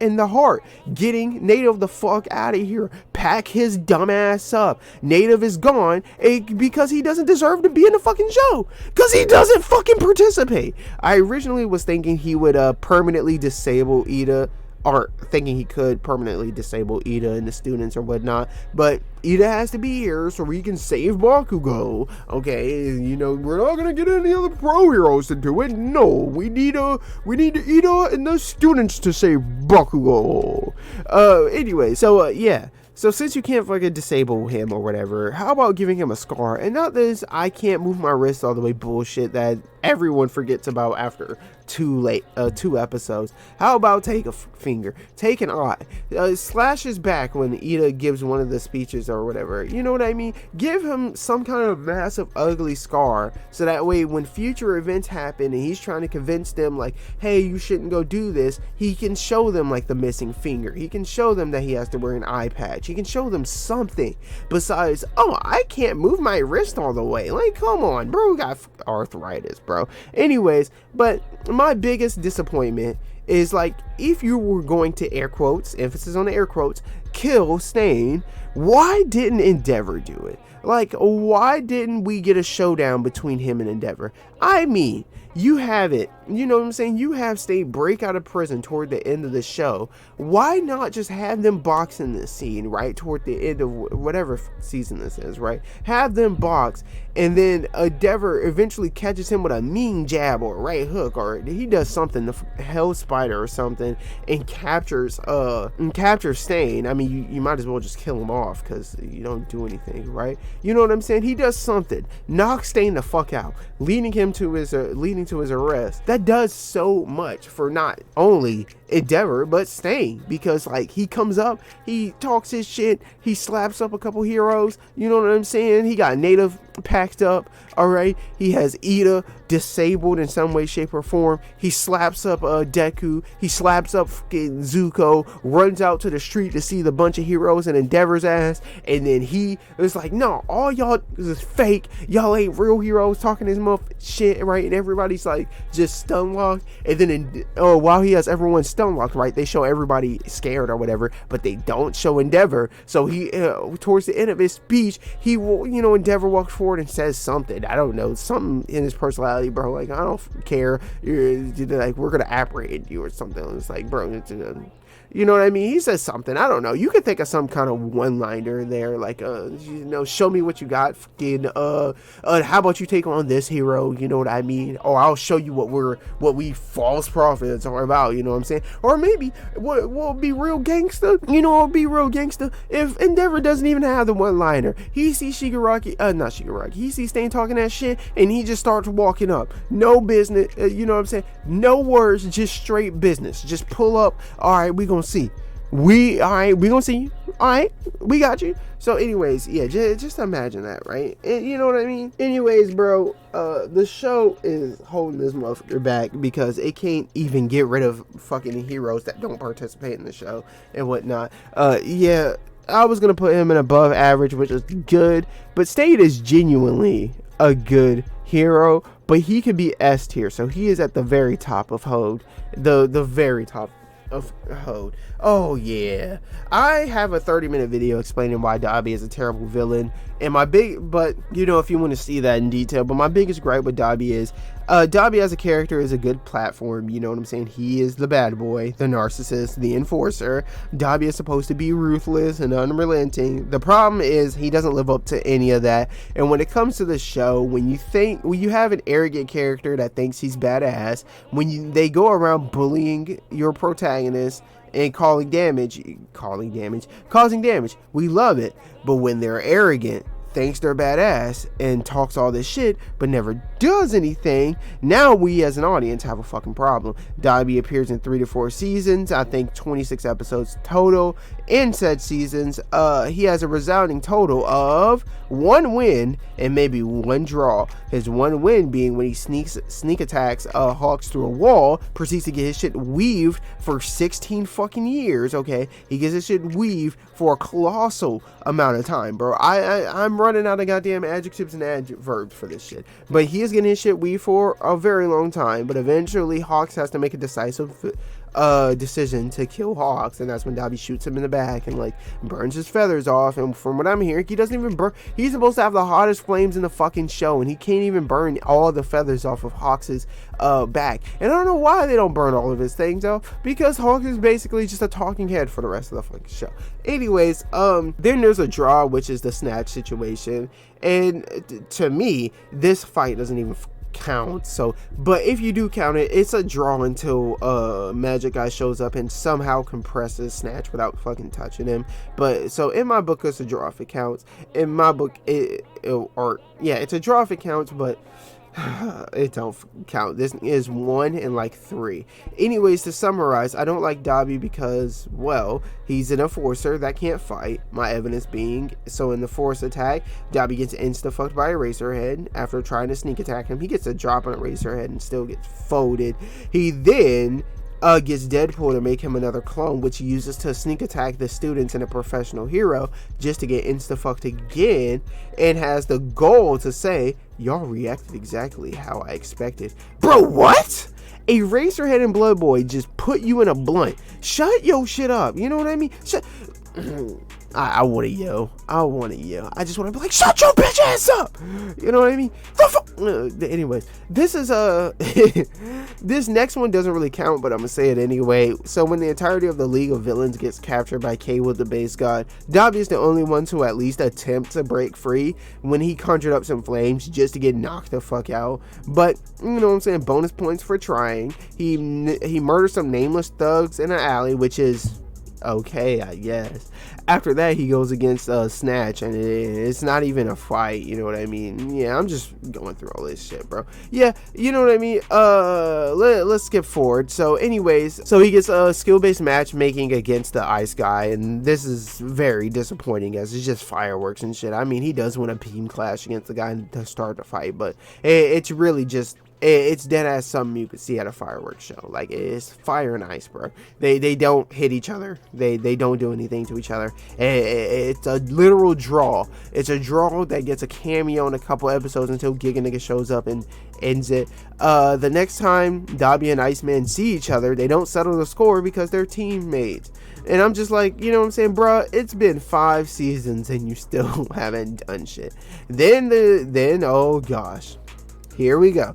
in the heart, getting Native the fuck out of here, pack his dumb ass up. Native is gone because he doesn't deserve to be in the fucking show, because he doesn't fucking participate. I originally was thinking he would permanently disable Ida, or thinking he could permanently disable Ida and the students or whatnot, but Ida has to be here so we can save Bakugo. Okay, you know, we're not gonna get any other pro heroes to do it. No, we need Ida and the students to save Bakugo. Anyway, so yeah. So since you can't fucking disable him or whatever, how about giving him a scar? And not this I can't move my wrist all the way bullshit that everyone forgets about after two episodes. How about take a finger, take an eye, slash his back when Ida gives one of the speeches or whatever. You know what I mean? Give him some kind of massive ugly scar, so that way when future events happen and he's trying to convince them like, hey, you shouldn't go do this, he can show them like the missing finger. He can show them that he has to wear an eye patch. He can show them something besides, oh, I can't move my wrist all the way. Like, come on, bro, got arthritis, bro. Anyways, but my biggest disappointment is, like, if you were going to, air quotes, emphasis on the air quotes, kill Stain, why didn't Endeavor do it? Like, why didn't we get a showdown between him and Endeavor? I mean, you have it, you know what I'm saying? You have Stain break out of prison toward the end of the show. Why not just have them box in this scene, right? Toward the end of whatever season this is, right? Have them box, and then Endeavor eventually catches him with a mean jab or a right hook, or he does something, the Hell Spider or something, and captures Stain. I mean, you might as well just kill him off because you don't do anything, right? You know what I'm saying? He does something, knocks Stain the fuck out, leading to his arrest. That does so much for not only Endeavor but Stain, because like he comes up, he talks his shit, he slaps up a couple heroes, you know what I'm saying? He got Native packed up, all right, he has Ida disabled in some way, shape, or form. He slaps up Deku, he slaps up fucking Zuko, runs out to the street to see the bunch of heroes and Endeavor's ass, and then he was like, no, all y'all is fake, y'all ain't real heroes, talking his shit, right? And everybody's like just stun locked, and then while he has everyone stun locked, right, they show everybody scared or whatever, but they don't show Endeavor. So he towards the end of his speech, he will, you know, Endeavor walks forward and says something, I don't know, something in his personality, bro, like, I don't care, you're like, we're gonna apprehend you or something. It's like, bro, you know what I mean? He says something, I don't know, you could think of some kind of one-liner there, like, you know, show me what you got, fucking, how about you take on this hero, you know what I mean? Or I'll show you what we false prophets are about, you know what I'm saying? Or maybe, what will be real gangster, you know, it'll be real gangster if Endeavor doesn't even have the one-liner. He sees not Shigaraki, he sees Stain talking that shit, and he just starts walking up, no business, you know what I'm saying? No words, just straight business, just pull up, alright, we gonna see. We gonna see you. All right, we got you. So anyways, yeah, just imagine that, right? And you know what I mean? Anyways, bro, the show is holding this motherfucker back because it can't even get rid of fucking heroes that don't participate in the show and whatnot. Yeah, I was gonna put him in above average, which is good, but State is genuinely a good hero, but he could be S tier, so he is at the very top of Hode, the very top of Hode. Oh yeah, I have a 30-minute video explaining why Dobby is a terrible villain, and but you know, if you want to see that in detail, but my biggest gripe with Dobby is Dobby as a character is a good platform, you know what I'm saying? He is the bad boy, the narcissist, the enforcer. Dobby is supposed to be ruthless and unrelenting. The problem is he doesn't live up to any of that, and when it comes to the show, when you have an arrogant character that thinks he's badass, they go around bullying your protagonist and causing damage, we love it. But when they're arrogant, thinks they're badass, and talks all this shit but never does anything, now we as an audience have a fucking problem. Dobby appears in 3 to 4 seasons, I think 26 episodes total in said seasons. He has a resounding total of 1 win and maybe 1 draw. His 1 win being when he sneak attacks Hawks through a wall, proceeds to get his shit weaved for 16 fucking years. Okay, he gets his shit weaved for a colossal amount of time, bro. I'm running out of goddamn adjectives and adverbs for this shit, but he is getting his shit weaved for a very long time. But eventually Hawks has to make a decisive decision to kill Hawks, and that's when Dobby shoots him in the back and like burns his feathers off. And from what I'm hearing, he doesn't even burn. He's supposed to have the hottest flames in the fucking show, and he can't even burn all the feathers off of Hawks's back. And I don't know why they don't burn all of his things off, because Hawks is basically just a talking head for the rest of the fucking show. Anyways, then there's a draw, which is the snatch situation, and to me this fight doesn't even count. So, but if you do count it, it's a draw until Magic Guy shows up and somehow compresses Snatch without fucking touching him. But so in my book, it's a draw if it counts. In my book, it's a draw if it counts, but it don't count. This is 1 and like 3. Anyways, to summarize, I don't like Dobby because, well, he's an enforcer that can't fight. My evidence being, so in the force attack, Dobby gets insta-fucked by Eraserhead. After trying to sneak attack him, he gets a drop on Eraserhead and still gets folded. He then gets Deadpool to make him another clone, which he uses to sneak attack the students and a professional hero just to get insta-fucked again, and has the goal to say, y'all reacted exactly how I expected. Bro, what? Eraserhead and Blood Boy just put you in a blunt. Shut your shit up. You know what I mean? Shut. I want to yell. I just want to be like, shut your bitch ass up. You know what I mean? Anyways, this is this next one doesn't really count, but I'm gonna say it anyway. So when the entirety of the League of Villains gets captured by K-Wood the Base God, Dobby is the only one to at least attempt to break free when he conjured up some flames just to get knocked the fuck out. But you know what I'm saying? Bonus points for trying. He murders some nameless thugs in an alley, which is okay, I guess. After that, he goes against Snatch, and it's not even a fight, you know what I mean? Yeah, I'm just going through all this shit, bro. Yeah, you know what I mean? Let's skip forward. So anyways, so he gets a skill-based matchmaking against the ice guy, and this is very disappointing as it's just fireworks and shit. I mean, he does win a beam clash against the guy to start the fight, but it's really just, it's dead ass something you could see at a fireworks show. Like, it's fire and ice, bro. They don't hit each other. They don't do anything to each other. It's a literal draw. It's a draw that gets a cameo in a couple episodes until Giga Nigga shows up and ends it. The next time Dobby and Iceman see each other, they don't settle the score because they're teammates. And I'm just like, you know what I'm saying, bruh, it's been 5 seasons and you still haven't done shit. Then oh gosh, here we go.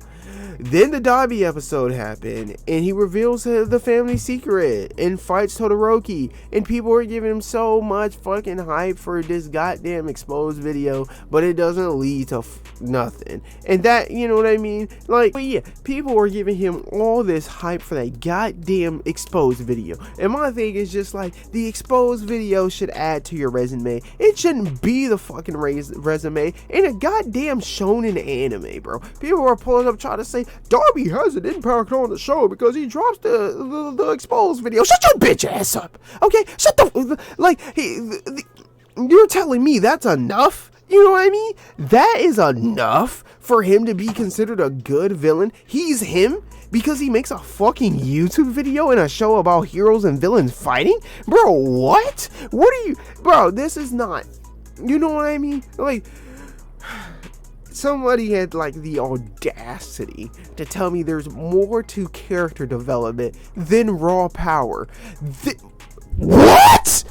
Then the Dobby episode happened, and he reveals the family secret and fights Todoroki, and people are giving him so much fucking hype for this goddamn exposed video, but it doesn't lead to nothing. And that, you know what I mean? Like, but yeah, people are giving him all this hype for that goddamn exposed video, and my thing is just like, the exposed video should add to your resume. It shouldn't be the fucking resume in a goddamn shonen anime, bro. People are pulling up trying try to say Dobby has an impact on the show because he drops the exposed video. Shut your bitch ass up, okay? Shut the like. You're telling me that's enough? You know what I mean? That is enough for him to be considered a good villain. He's him because he makes a fucking YouTube video and a show about heroes and villains fighting? Bro, what? What are you... Bro, this is not... You know what I mean? Like... Somebody had like the audacity to tell me there's more to character development than raw power. What?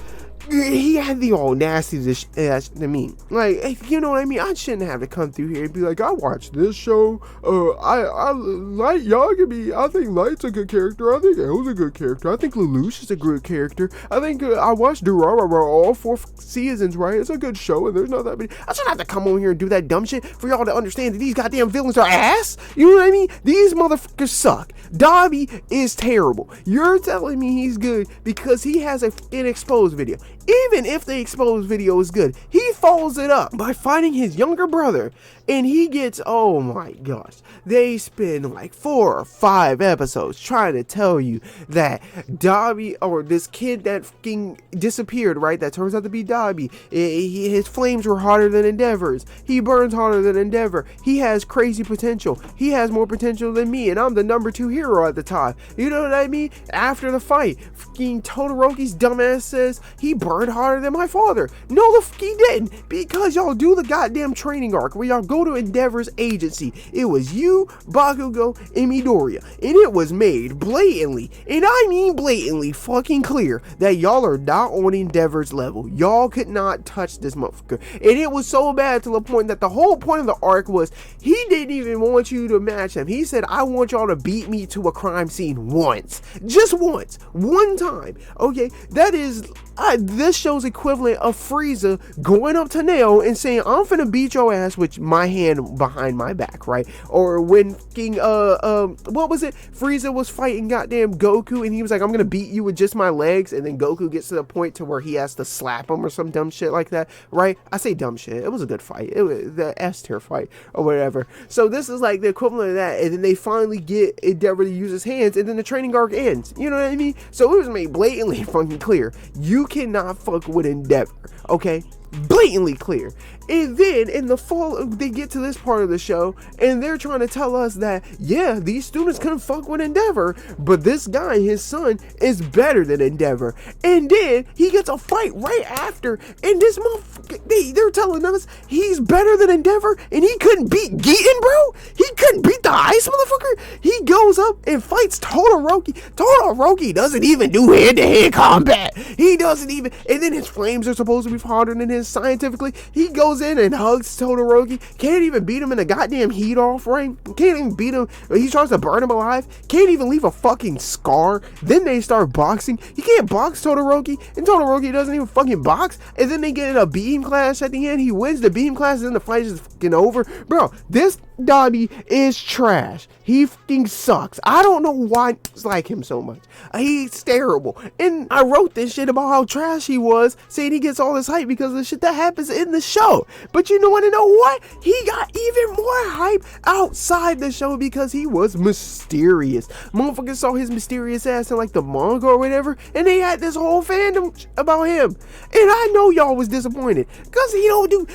He had the audacity to me, like, you know what I mean? I shouldn't have to come through here and be like, I watched this show. I Light Yagami. I think Light's a good character. I think L's a good character. I think Lelouch is a good character. I think I watched Durarara all 4 seasons, right? It's a good show, and there's not that many. I shouldn't have to come over here and do that dumb shit for y'all to understand that these goddamn villains are ass. You know what I mean? These motherfuckers suck. Dobby is terrible. You're telling me he's good because he has an exposed video. Even if the exposed video is good, he follows it up by finding his younger brother, and he gets, oh my gosh, they spend like 4 or 5 episodes trying to tell you that Dobby, or this kid that fucking disappeared, right, that turns out to be Dobby, his flames were hotter than Endeavor's, he burns hotter than Endeavor, he has crazy potential, he has more potential than me, and I'm the number 2 hero at the time. You know what I mean? After the fight, fucking Todoroki's dumbass says he burned harder than my father. No, the fuck he didn't, because y'all do the goddamn training arc where y'all go to Endeavor's agency. It was you, Bakugo, and Midoriya, and it was made blatantly, and I mean blatantly fucking clear that y'all are not on Endeavor's level. Y'all could not touch this motherfucker, and it was so bad to the point that the whole point of the arc was he didn't even want you to match him. He said, I want y'all to beat me to a crime scene once, just once, one time. Okay, that is this show's equivalent of Frieza going up to Neo and saying, I'm finna beat your ass with my hand behind my back, right? Or when King what was it? Frieza was fighting goddamn Goku and he was like, I'm gonna beat you with just my legs, and then Goku gets to the point to where he has to slap him or some dumb shit like that, right? I say dumb shit. It was a good fight. It was the S tier fight or whatever. So this is like the equivalent of that, and then they finally get Endeavor to use his hands, and then the training arc ends. You know what I mean? So it was made blatantly fucking clear. You cannot fuck with Endeavor, okay? Blatantly clear. And then in the fall, they get to this part of the show and they're trying to tell us that, yeah, these students couldn't fuck with Endeavor, but this guy, his son, is better than Endeavor. And then he gets a fight right after, and this motherfucker, they're telling us he's better than Endeavor, and he couldn't beat Geaton, bro. He couldn't beat the ice motherfucker. He goes up and fights Todoroki. Todoroki doesn't even do hand-to-hand combat. He doesn't even, and then his flames are supposed to be hotter than his scientifically. He goes in and hugs Todoroki. Can't even beat him in a goddamn heat off, right? Can't even beat him. He tries to burn him alive. Can't even leave a fucking scar. Then they start boxing. He can't box Todoroki, and Todoroki doesn't even fucking box. And then they get in a beam clash at the end. He wins the beam clash, and then the fight is fucking over. Bro, this Dobby is trash. He fucking sucks. I don't know why I like him so much. He's terrible. And I wrote this shit about how trash he was, saying he gets all this hype because of the shit that happens in the show. But you want to know what? He got even more hype outside the show because he was mysterious. Motherfuckers saw his mysterious ass in like the manga or whatever, and they had this whole fandom about him. And I know y'all was disappointed because he don't do...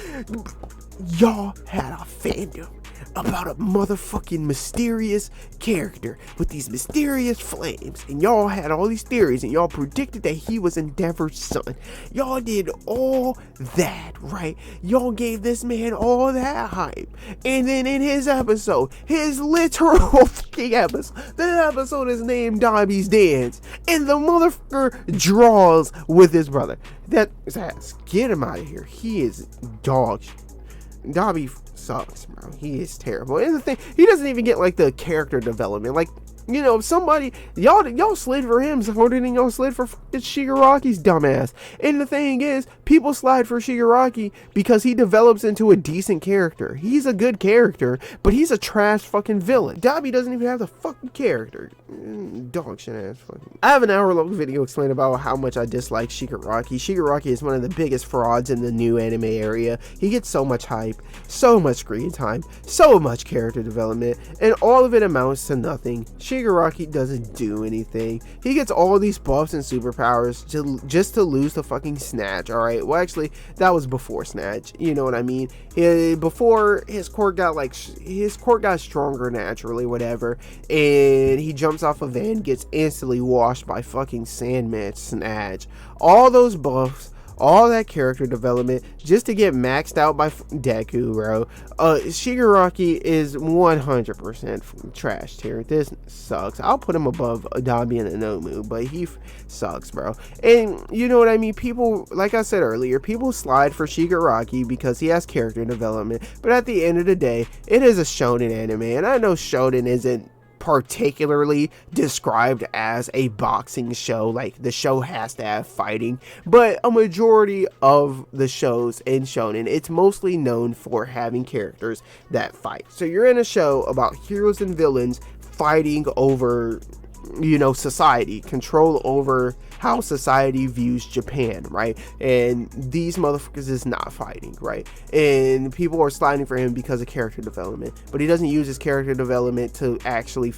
Y'all had a fandom about a motherfucking mysterious character with these mysterious flames, and y'all had all these theories, and y'all predicted that he was Endeavor's son. Y'all did all that, right? Y'all gave this man all that hype, and then in his episode, his literal fucking episode, the episode is named Dobby's Dance, and the motherfucker draws with his brother. That's ass. Get him out of here. He is dog shit. Dobby sucks, bro. He is terrible. And the thing, he doesn't even get like the character development. Like, You know, somebody, y'all slid for him harder than y'all slid for Shigaraki's dumbass. And the thing is, people slide for Shigaraki because he develops into a decent character. He's a good character, but he's a trash fucking villain. Dobby doesn't even have the fucking character. Dog shit ass fucking. I have an hour-long video explaining about how much I dislike Shigaraki. Shigaraki is one of the biggest frauds in the new anime area. He gets so much hype, so much screen time, so much character development, and all of it amounts to nothing. Shigaraki doesn't do anything. He gets all these buffs and superpowers just to lose the fucking Snatch, alright? Well, actually, that was before Snatch, you know what I mean? Before his quirk got stronger naturally, whatever, and he jumps off a van, gets instantly washed by fucking Sandman Snatch. All those buffs, all that character development just to get maxed out by Deku, bro. Shigaraki is 100% trashed here. This sucks. I'll put him above Dobby and Nomu, but he sucks, bro. And you know what I mean? People, like I said earlier, people slide for Shigaraki because he has character development, but at the end of the day, it is a shonen anime, and I know shonen isn't particularly described as a boxing show, like the show has to have fighting, but a majority of the shows in shonen, it's mostly known for having characters that fight. So you're in a show about heroes and villains fighting over, you know, society, control over how society views Japan, right? And these motherfuckers is not fighting, right? And people are sliding for him because of character development, but he doesn't use his character development to actually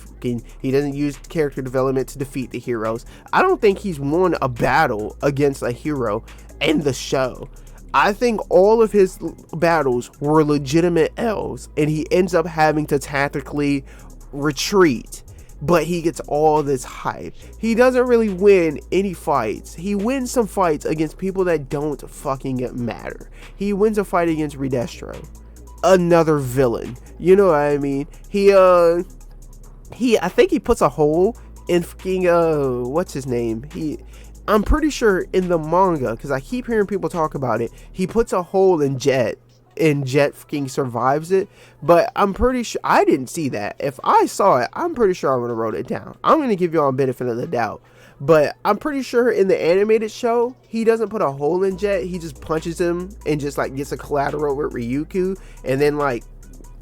he doesn't use character development to defeat the heroes. I don't think he's won a battle against a hero in the show. I think all of his battles were legitimate L's, and he ends up having to tactically retreat. But he gets all this hype. He doesn't really win any fights. He wins some fights against people that don't fucking matter. He wins a fight against Redestro, another villain. You know what I mean? I think he puts a hole in fucking what's his name? I'm pretty sure in the manga, because I keep hearing people talk about it, he puts a hole in Jet. And Jet fucking survives it, but I'm pretty sure I didn't see that. If I saw it, I'm pretty sure I would have wrote it down. I'm going to give you all a benefit of the doubt, but I'm pretty sure in the animated show, he doesn't put a hole in Jet. He just punches him and just like gets a collateral with Ryuku, and then like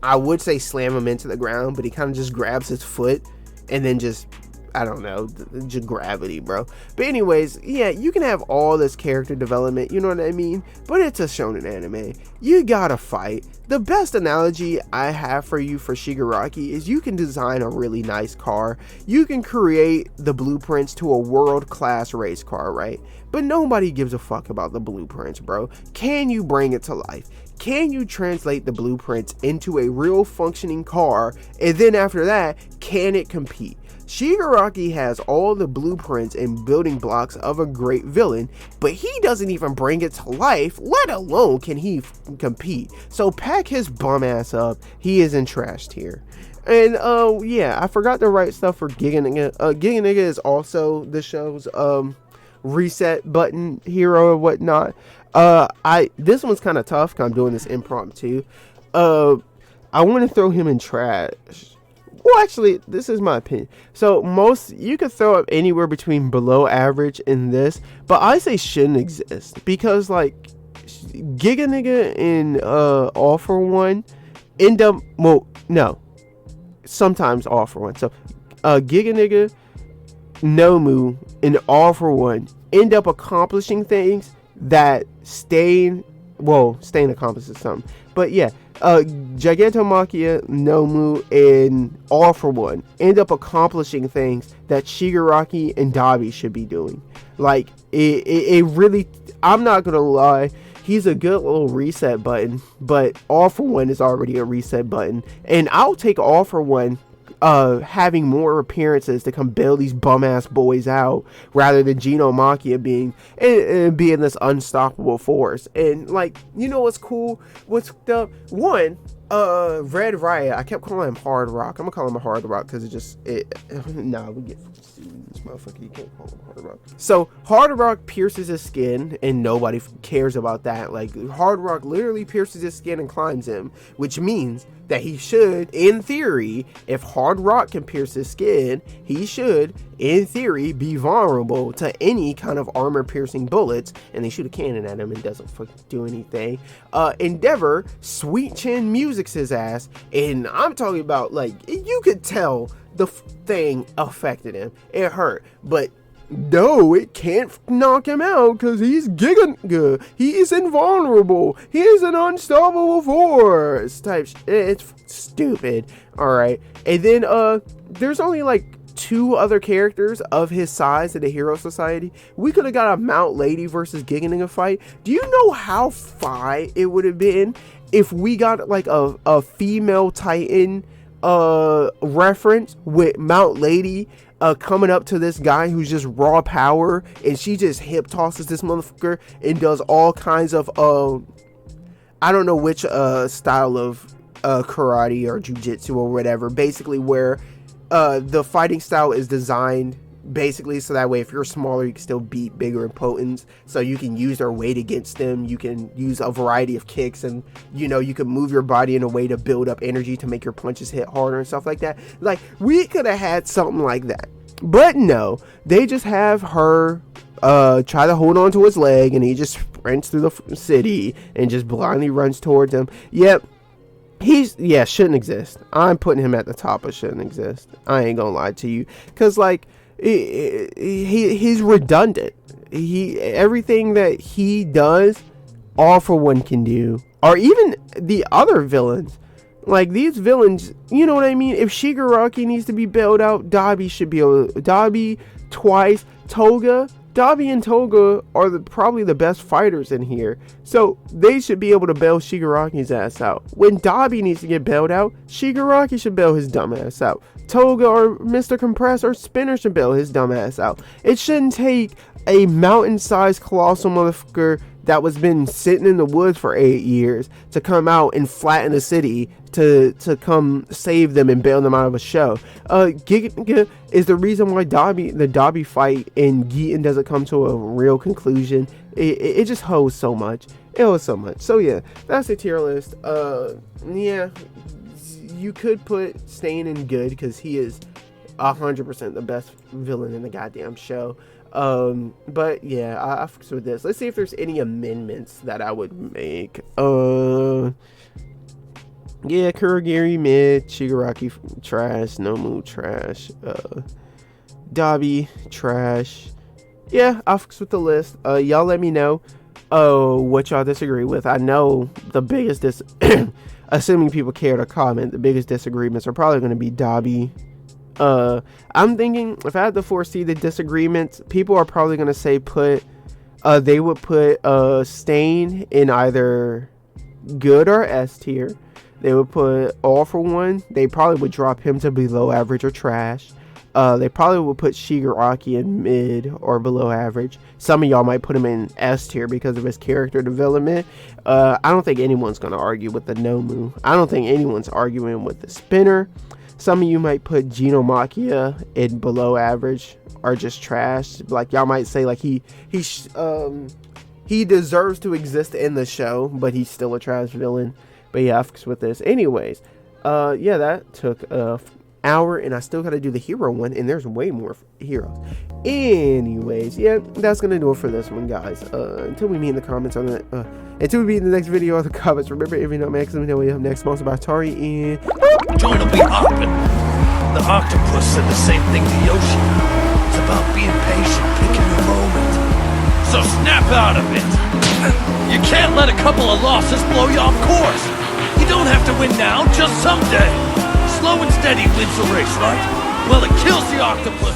I would say slam him into the ground, but he kind of just grabs his foot and then just, I don't know, just gravity, bro. But anyways, yeah, you can have all this character development, you know what I mean? But it's a shonen anime. You gotta fight. The best analogy I have for you for Shigaraki is you can design a really nice car. You can create the blueprints to a world-class race car, right? But nobody gives a fuck about the blueprints, bro. Can you bring it to life? Can you translate the blueprints into a real functioning car? And then after that, can it compete? Shigaraki has all the blueprints and building blocks of a great villain, but he doesn't even bring it to life, let alone can he compete. So pack his bum ass up. He is in trash tier. And yeah, I forgot to write stuff for Giga Nigga. Giga Nigga is also the show's reset button hero or whatnot. This one's kind of tough because I'm doing this impromptu. I want to throw him in trash. Well, actually, this is my opinion. So you could throw up anywhere between below average and this, but I say shouldn't exist because like Giga Nigga and All For One end up, well, no, sometimes All For One. So Giga Nigga, Nomu, and All For One end up accomplishing things that Stain accomplishes something. But yeah, Gigantomachia, Nomu, and All For One end up accomplishing things that Shigaraki and Dobby should be doing. Like, it really, I'm not gonna lie, he's a good little reset button, but All For One is already a reset button. And I'll take All For One having more appearances to come bail these bum ass boys out rather than Gigantomachia being this unstoppable force. And like, you know what's cool? What's the one? Red Riot. I kept calling him Hard Rock. I'm gonna call him a Hard Rock because nah, we get sued. This motherfucker, you can't call him Hard Rock. So Hard Rock pierces his skin, and nobody cares about that. Like, Hard Rock literally pierces his skin and climbs him, which means that he should, in theory, if Hard Rock can pierce his skin, he should, in theory, be vulnerable to any kind of armor-piercing bullets, and they shoot a cannon at him and doesn't fucking do anything. Endeavor, Sweet Chin musics his ass, and I'm talking about, like, you could tell the thing affected him. It hurt, but no, it can't knock him out because he's Giga. He is invulnerable. He is an unstoppable force type. It's stupid. All right, and then there's only like 2 other characters of his size in the Hero Society. We could have got a Mount Lady versus Giga fight. Do you know how fire it would have been if we got like a female Titan reference with Mount Lady coming up to this guy who's just raw power, and she just hip tosses this motherfucker and does all kinds of I don't know which style of karate or jujitsu or whatever, basically where the fighting style is designed basically so that way if you're smaller you can still beat bigger opponents, so you can use their weight against them. You can use a variety of kicks, and you know, you can move your body in a way to build up energy to make your punches hit harder and stuff like that. Like, we could have had something like that, but no, they just have her try to hold on to his leg, and he just sprints through the city and just blindly runs towards him. Yep, shouldn't exist. I'm putting him at the top of shouldn't exist. I ain't gonna lie to you, because like he's redundant. Everything that he does, All For One can do, or even the other villains. Like, these villains, you know what I mean? If Shigaraki needs to be bailed out, Dobby should be able to. Dobby, Twice, Toga. Dobby and Toga are probably the best fighters in here, so they should be able to bail Shigaraki's ass out. When Dobby needs to get bailed out, Shigaraki should bail his dumb ass out. Toga or Mr. Compress or Spinner should bail his dumb ass out. It shouldn't take a mountain-sized colossal motherfucker that was been sitting in the woods for 8 years to come out and flatten the city to come save them and bail them out of a show. Giga is the reason why the Dobby fight in Geaton doesn't come to a real conclusion. It just hoes so much. It hoes so much. So yeah, that's the tier list. Yeah, you could put Stain in good because he is 100% the best villain in the goddamn show. But yeah, I fucks with this. Let's see if there's any amendments that I would make. Yeah, Kurogiri mid, Shigaraki trash, Nomu trash, Dabi trash. Yeah, I fucks with the list. Y'all let me know what y'all disagree with. I know the biggest assuming people care to comment, the biggest disagreements are probably going to be Dabi. I'm thinking if I had to foresee the disagreements, people are probably going to say they would put Stain in either good or S tier. They would put All For One. They probably would drop him to below average or trash. They probably would put Shigaraki in mid or below average. Some of y'all might put him in S tier because of his character development. I don't think anyone's going to argue with the Nomu. I don't think anyone's arguing with the Spinner. Some of you might put Genomachia in below average or just trash. Like, y'all might say like he deserves to exist in the show, but he's still a trash villain. But yeah, I fucks with this. Anyways, yeah, that took an hour, and I still gotta do the hero one, and there's way more heroes. Anyways, yeah, that's gonna do it for this one, guys. Until we meet in the comments on that, until we meet in the next video or the comments, remember, if you know Max, let me know what you have next. Sponsored by Atari, and join will be hopping. The octopus said the same thing to Yoshi. It's about being patient, picking your moment. So snap out of it. You can't let a couple of losses blow you off course. You don't have to win now, just someday. Slow and steady wins the race, right? Well, it kills the octopus.